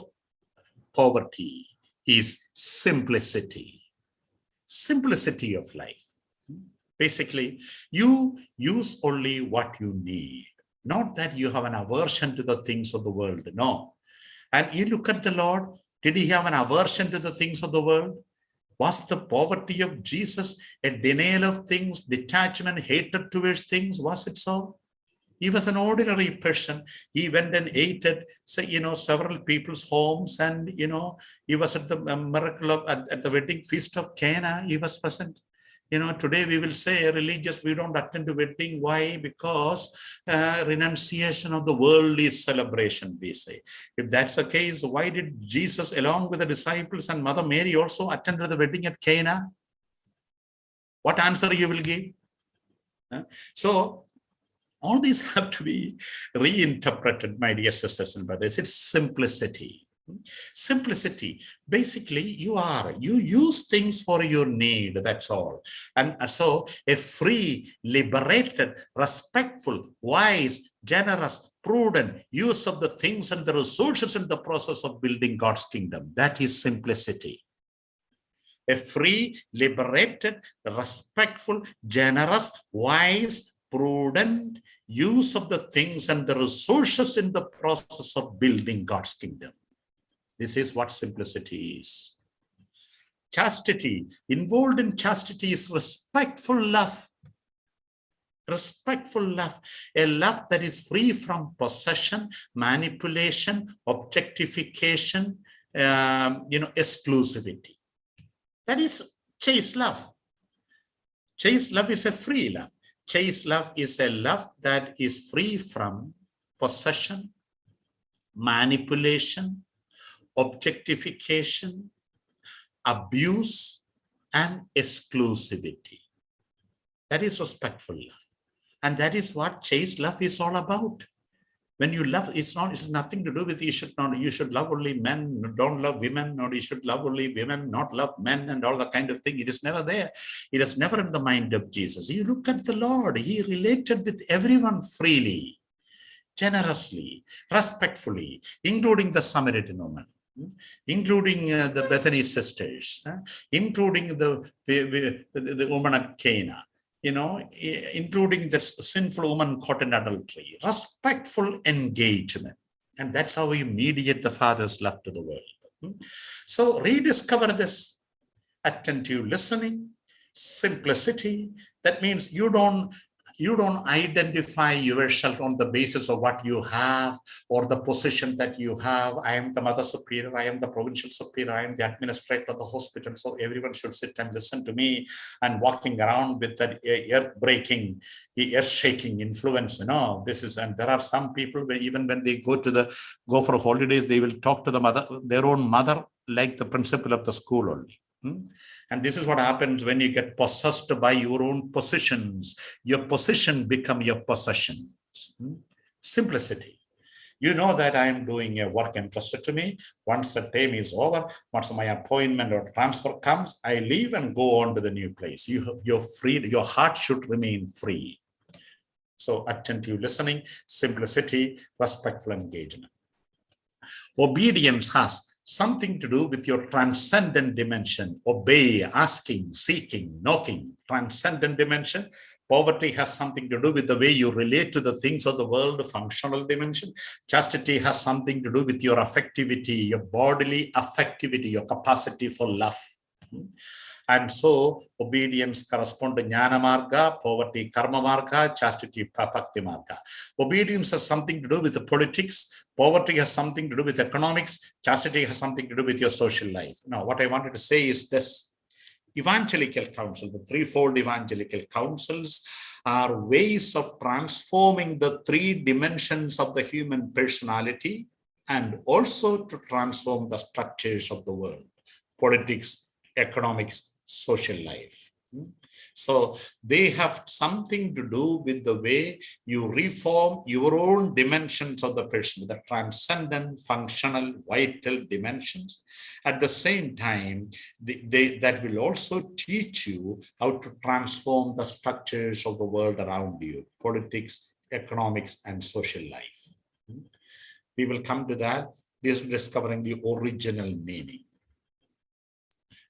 poverty is simplicity of life. Basically, you use only what you need. Not that you have an aversion to the things of the world, no. And you look at the Lord, did he have an aversion to the things of the world? Was the poverty of Jesus a denial of things, detachment, hatred towards things? Was it so? He was an ordinary person. He went and ate at, several people's homes, and, he was at the miracle of, at the wedding feast of Cana, he was present. Today we will say religious, we don't attend to wedding. Why? Because renunciation of the world is celebration, we say. If that's the case, why did Jesus, along with the disciples and Mother Mary, also attend to the wedding at Cana? What answer you will give? So all these have to be reinterpreted, my dear sisters and brothers. It's simplicity. Simplicity. Basically, you use things for your need, that's all. And so a free, liberated, respectful, wise, generous, prudent use of the things and the resources in the process of building God's kingdom. That is simplicity. A free, liberated, respectful, generous, wise, prudent use of the things and the resources in the process of building God's kingdom. This is what simplicity is. Chastity. Involved in chastity is respectful love. Respectful love. A love that is free from possession, manipulation, objectification, exclusivity. That is chaste love. Chaste love is a free love. Chaste love is a love that is free from possession, manipulation, objectification, abuse, and exclusivity. That is respectful love. And that is what chaste love is all about. When you love, it's nothing to do with you should love only men, don't love women, or you should love only women, not love men, and all that kind of thing. It is never there. It is never in the mind of Jesus. You look at the Lord, he related with everyone freely, generously, respectfully, including the Samaritan woman, including the Bethany sisters, including the woman at Cana, including the sinful woman caught in adultery. Respectful engagement. And that's how we mediate the Father's love to the world. So rediscover this attentive listening, simplicity. That means you don't identify yourself on the basis of what you have or the position that you have. I am the mother superior, I am the provincial superior, I am the administrator of the hospital, so everyone should sit and listen to me, and walking around with that earth-shaking influence. This is, and there are some people where even when they go for holidays, they will talk to their own mother, like the principal of the school only. And this is what happens when you get possessed by your own positions. Your position become your possessions. Simplicity. You know that I am doing a work entrusted to me. Once the time is over, once my appointment or transfer comes, I leave and go on to the new place. You're free. Your heart should remain free. So attentive listening, simplicity, respectful engagement. Obedience has something to do with your transcendent dimension. Obey, asking, seeking, knocking, transcendent dimension. Poverty has something to do with the way you relate to the things of the world, functional dimension. Chastity has something to do with your affectivity, your bodily affectivity, your capacity for love. And so obedience corresponds to Jnana Marga, poverty Karma Marga, chastity Bhakti Marga. Obedience has something to do with the politics, poverty has something to do with economics, chastity has something to do with your social life. Now, what I wanted to say is this: evangelical counsel, the threefold evangelical counsels, are ways of transforming the three dimensions of the human personality and also to transform the structures of the world: politics, economics, social life. So they have something to do with the way you reform your own dimensions of the person, the transcendent, functional, vital dimensions. At the same time, that will also teach you how to transform the structures of the world around you: politics, economics, and social life. We will come to that, discovering the original meaning.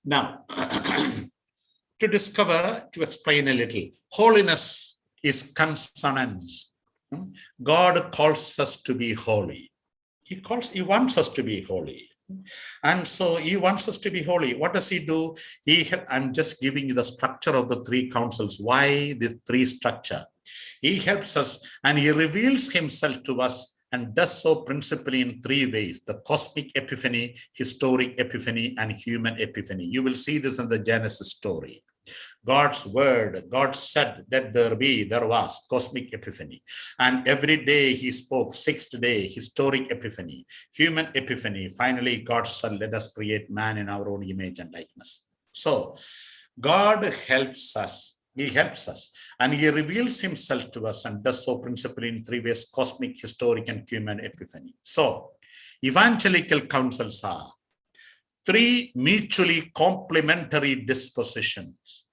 Now, to explain a little, holiness is consonance. God calls us to be holy. He wants us to be holy. And so he wants us to be holy. What does he do? I'm just giving you the structure of the three counsels. Why the three structure? He helps us and he reveals himself to us, and does so principally in three ways: the cosmic epiphany, historic epiphany, and human epiphany. You will see this in the Genesis story. God's word, God said, let there be, there was, cosmic epiphany. And every day he spoke. Sixth day, historic epiphany, human epiphany. Finally, God said, let us create man in our own image and likeness. So God helps us. He helps us and he reveals himself to us, and does so principally in three ways: cosmic, historic, and human epiphany. So evangelical counsels are three mutually complementary dispositions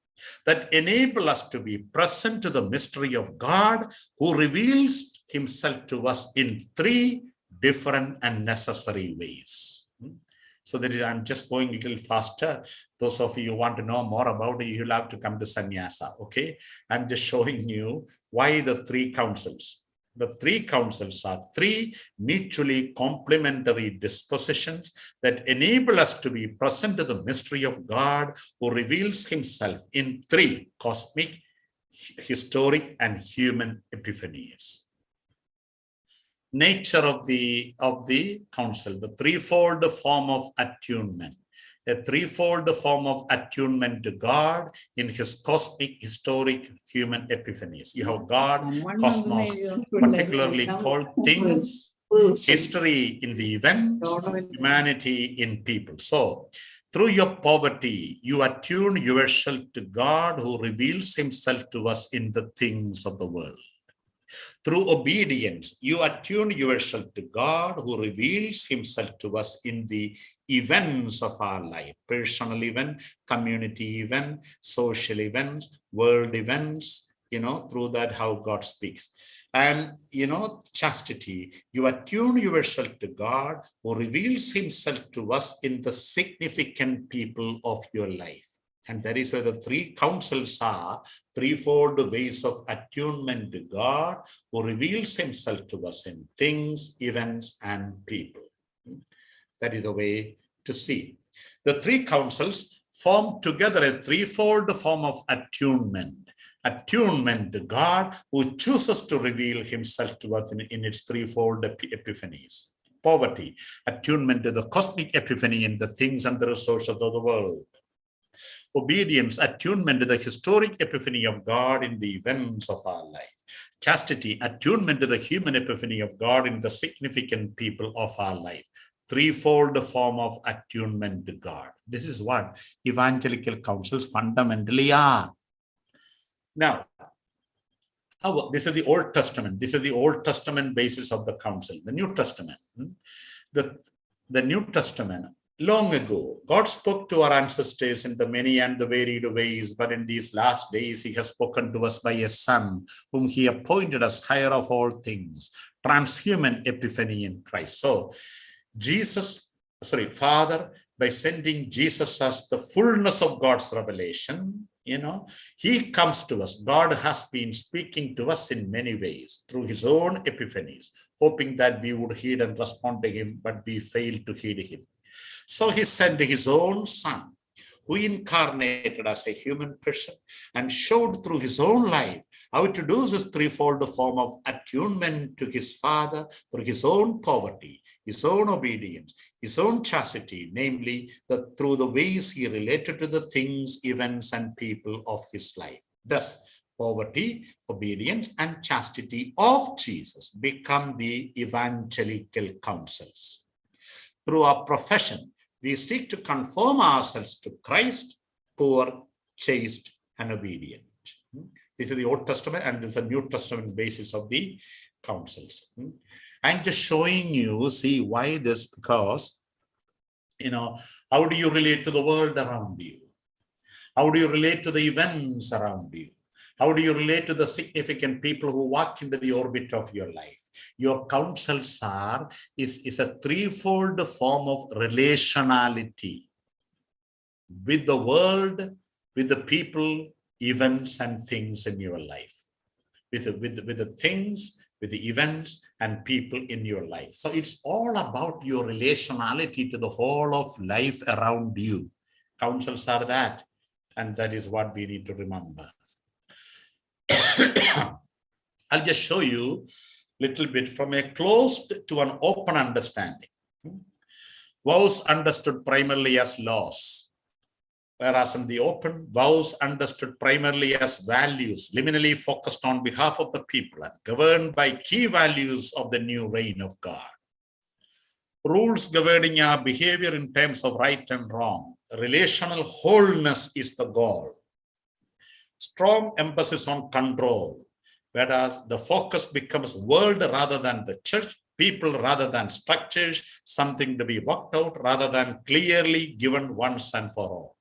that enable us to be present to the mystery of God, who reveals himself to us in three different and necessary ways. So I'm just going a little faster. Those of you who want to know more about it, you'll have to come to sannyasa, okay? I'm just showing you why the three counsels. The three counsels are three mutually complementary dispositions that enable us to be present to the mystery of God, who reveals himself in three: cosmic, historic, and human epiphanies. Nature of the counsel, the threefold form of attunement. A threefold form of attunement to God in his cosmic, historic, human epiphanies. You have God, cosmos, particularly called things, history in the events, humanity in people. So through your poverty, you attune yourself to God, who reveals himself to us in the things of the world. Through obedience, you attune yourself to God, who reveals himself to us in the events of our life, personal event, community event, social events, world events, through that how God speaks. And, chastity, you attune yourself to God, who reveals himself to us in the significant people of your life. And that is where the three counsels are, threefold ways of attunement to God, who reveals himself to us in things, events, and people. That is the way to see. The three counsels form together a threefold form of attunement. Attunement to God, who chooses to reveal himself to us in its threefold epiphanies. Poverty, attunement to the cosmic epiphany in the things and the resources of the world. Obedience, attunement to the historic epiphany of God in the events of our life. Chastity, attunement to the human epiphany of God in the significant people of our life. Threefold form of attunement to God. This is what evangelical counsels fundamentally are. Now, this is the Old Testament. This is the Old Testament basis of the counsel. The New Testament. The New Testament, long ago, God spoke to our ancestors in the many and the varied ways, but in these last days, he has spoken to us by a Son, whom he appointed as higher of all things, transhuman epiphany in Christ. So, Father, by sending Jesus as the fullness of God's revelation, he comes to us. God has been speaking to us in many ways through his own epiphanies, hoping that we would heed and respond to him, but we failed to heed him. So he sent his own Son, who incarnated as a human person and showed through his own life how to do this threefold form of attunement to his Father through his own poverty, his own obedience, his own chastity, namely through the ways he related to the things, events, and people of his life. Thus, poverty, obedience, and chastity of Jesus become the evangelical counsels. Through our profession, we seek to conform ourselves to Christ, poor, chaste, and obedient. This is the Old Testament, and this is a New Testament basis of the counsels. I'm just showing you, see why this, because, how do you relate to the world around you? How do you relate to the events around you? How do you relate to the significant people who walk into the orbit of your life? Your counsels is a threefold form of relationality with the world, with the people, events, and things in your life. With the things, with the events, and people in your life. So it's all about your relationality to the whole of life around you. Counsels are that, and that is what we need to remember. I'll just show you a little bit from a closed to an open understanding. Vows understood primarily as laws, whereas in the open, vows understood primarily as values, liminally focused on behalf of the people and governed by key values of the new reign of God. Rules governing our behavior in terms of right and wrong. Relational wholeness is the goal. Strong emphasis on control, whereas the focus becomes world rather than the church, people rather than structures, something to be worked out rather than clearly given once and for all.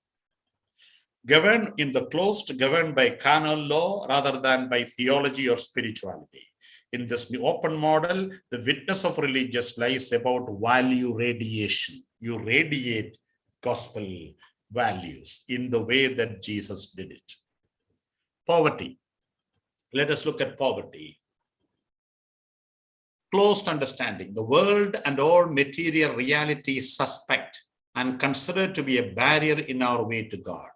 Governed in the closed, governed by carnal law rather than by theology or spirituality. In this new open model, the witness of religious life is about value radiation. You radiate gospel values in the way that Jesus did it. Poverty. Let us look at poverty. Closed understanding. The world and all material reality is suspect and considered to be a barrier in our way to God.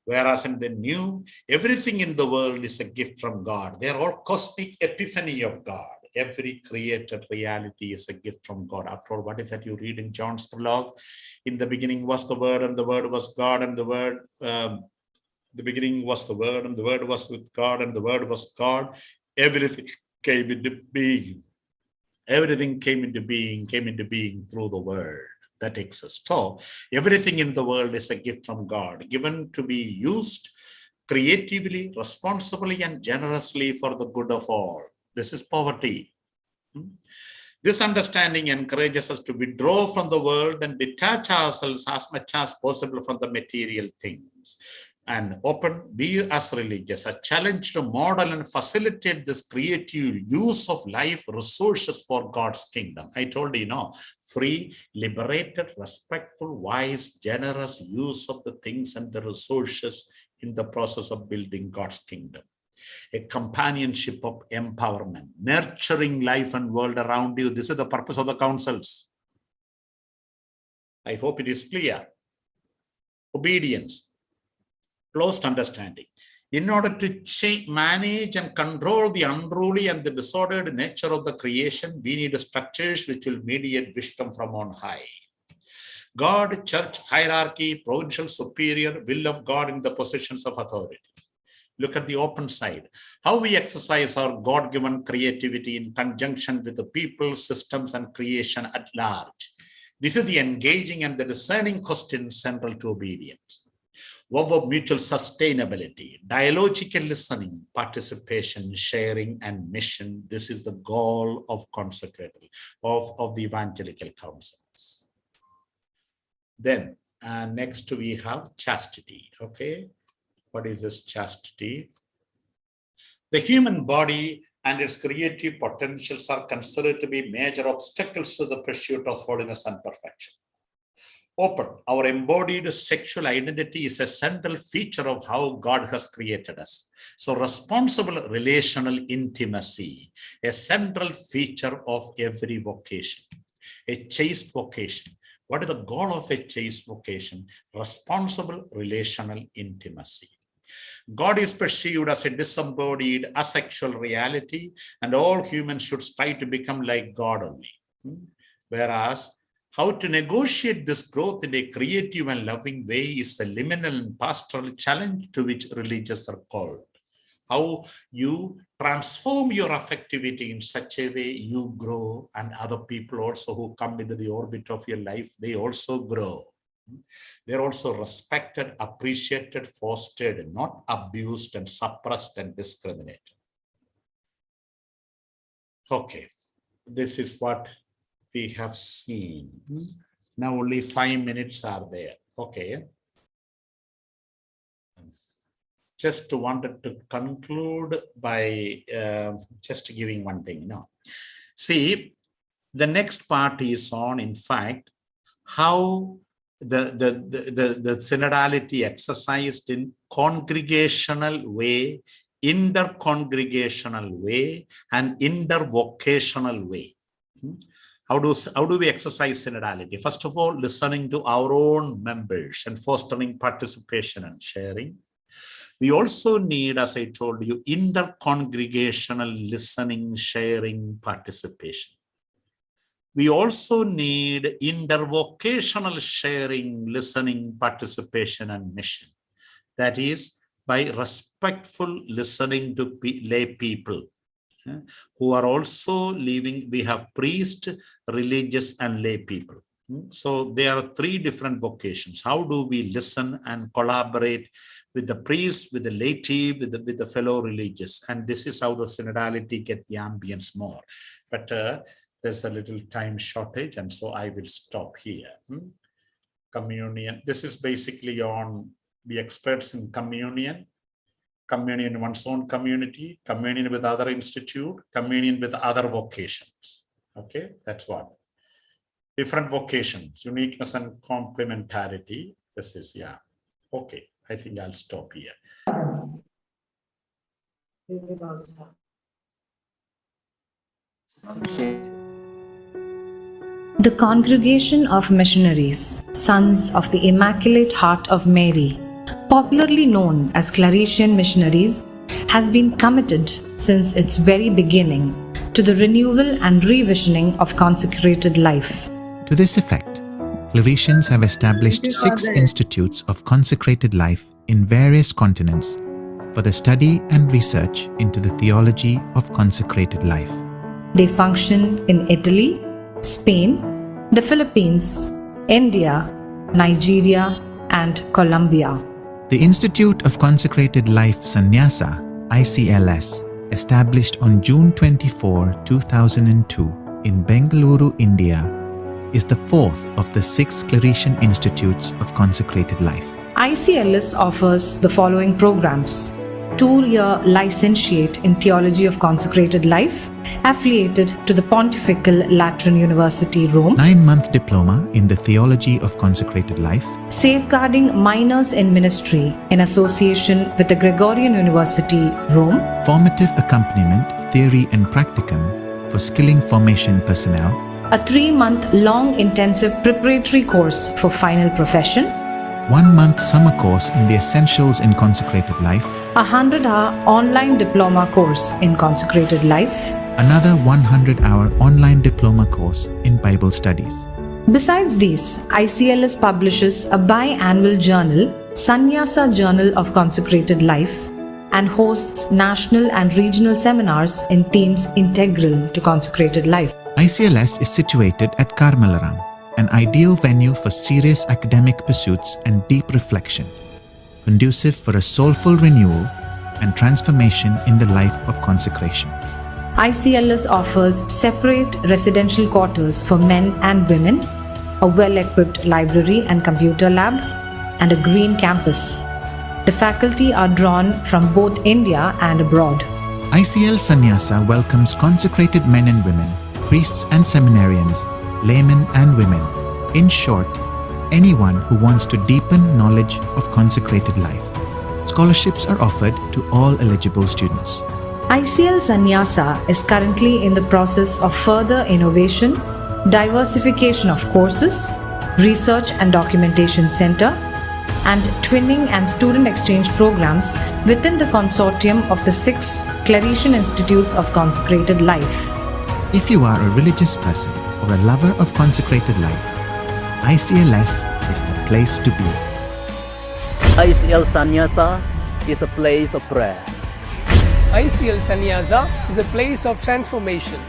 Whereas in the new, everything in the world is a gift from God. They are all cosmic epiphany of God. Every created reality is a gift from God. After all, what is that you read in John's prologue? In the beginning was the Word, and the Word was God, and the Word... the beginning was the Word, and the Word was with God, and the Word was God. Everything came into being. Everything came into being through the Word that exists. So everything in the world is a gift from God, given to be used creatively, responsibly, and generously for the good of all. This is poverty. This understanding encourages us to withdraw from the world and detach ourselves as much as possible from the material things. And be as religious, a challenge to model and facilitate this creative use of life resources for God's kingdom. I told you, free, liberated, respectful, wise, generous use of the things and the resources in the process of building God's kingdom. A companionship of empowerment, nurturing life and world around you. This is the purpose of the councils. I hope it is clear. Obedience, close understanding. In order to manage and control the unruly and the disordered nature of the creation, we need structures which will mediate wisdom from on high. God, church, hierarchy, provincial superior, will of God in the positions of authority. Look at the open side. How we exercise our God-given creativity in conjunction with the people, systems, and creation at large. This is the engaging and the discerning question central to obedience. Vow of mutual sustainability, dialogical listening, participation, sharing, and mission. This is the goal of consecrated, of the evangelical councils. Then next we have chastity. Okay. What is this chastity? The human body and its creative potentials are considered to be major obstacles to the pursuit of holiness and perfection. Our embodied sexual identity is a central feature of how God has created us. So responsible relational intimacy, a central feature of every vocation, a chaste vocation. What is the goal of a chaste vocation? Responsible relational intimacy. God is perceived as a disembodied, asexual reality, and all humans should strive to become like God only. Whereas, how to negotiate this growth in a creative and loving way is the liminal and pastoral challenge to which religious are called. How you transform your affectivity in such a way you grow, and other people also who come into the orbit of your life, they also grow. They're also respected, appreciated, fostered, not abused and suppressed and discriminated. Okay, this is what we have seen. Now only 5 minutes are there. Okay. Just wanted to conclude by just giving one thing. See, the next part is on, in fact, how the synodality exercised in congregational way, intercongregational way, and intervocational way. How do we exercise synodality? First of all, listening to our own members and fostering participation and sharing. We also need, as I told you, intercongregational listening, sharing, participation. We also need intervocational sharing, listening, participation, and mission. That is, by respectful listening to lay people who are also living. We have priest, religious, and lay people. So there are three different vocations. How do we listen and collaborate with the priest, with the laity, with the fellow religious? And this is how the synodality gets the ambience more. But there's a little time shortage, and so I will stop here. Communion. This is basically on the experts in communion, communion in one's own community, communion with other institute, communion with other vocations. Okay, that's what. Different vocations, uniqueness and complementarity. This is, yeah. Okay, I think I'll stop here. The Congregation of Missionaries, Sons of the Immaculate Heart of Mary, popularly known as Claretian Missionaries, has been committed since its very beginning to the renewal and revisioning of consecrated life. To this effect, Claretians have established 6 institutes of consecrated life in various continents for the study and research into the theology of consecrated life. They function in Italy, Spain, the Philippines, India, Nigeria, and Colombia. The Institute of Consecrated Life Sannyasa, ICLS, established on June 24, 2002 in Bengaluru, India, is the fourth of the 6 Claretian Institutes of Consecrated Life. ICLS offers the following programs: 2-year licentiate in Theology of Consecrated Life, affiliated to the Pontifical Lateran University, Rome; 9-month diploma in the Theology of Consecrated Life; Safeguarding Minors in Ministry in association with the Gregorian University, Rome; formative accompaniment, theory and practicum for skilling formation personnel; a 3-month long intensive preparatory course for final profession; 1-month summer course in the Essentials in Consecrated Life; a 100-hour online diploma course in Consecrated Life; another 100-hour online diploma course in Bible studies. Besides these, ICLS publishes a biannual journal, Sannyasa Journal of Consecrated Life, and hosts national and regional seminars in themes integral to consecrated life. ICLS is situated at Karmalaram, an ideal venue for serious academic pursuits and deep reflection, conducive for a soulful renewal and transformation in the life of consecration. ICLS offers separate residential quarters for men and women, a well-equipped library and computer lab, and a green campus. The faculty are drawn from both India and abroad. ICL Sannyasa welcomes consecrated men and women, priests and seminarians, laymen and women. In short, anyone who wants to deepen knowledge of consecrated life. Scholarships are offered to all eligible students. ICL Sannyasa is currently in the process of further innovation, diversification of courses, research and documentation center, and twinning and student exchange programs within the consortium of the 6 Claretian Institutes of Consecrated Life. If you are a religious person or a lover of consecrated life, ICLS is the place to be. ICL Sannyasa is a place of prayer. ICL Sannyasa is a place of transformation.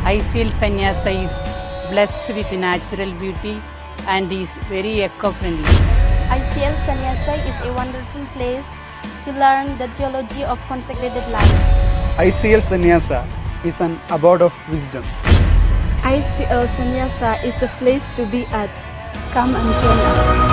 ICL Sannyasa is blessed with natural beauty and is very eco-friendly. ICL Sannyasa is a wonderful place to learn the theology of consecrated life. ICL Sannyasa is an abode of wisdom. ICL Sannyasa is a place to be at. Come and join us.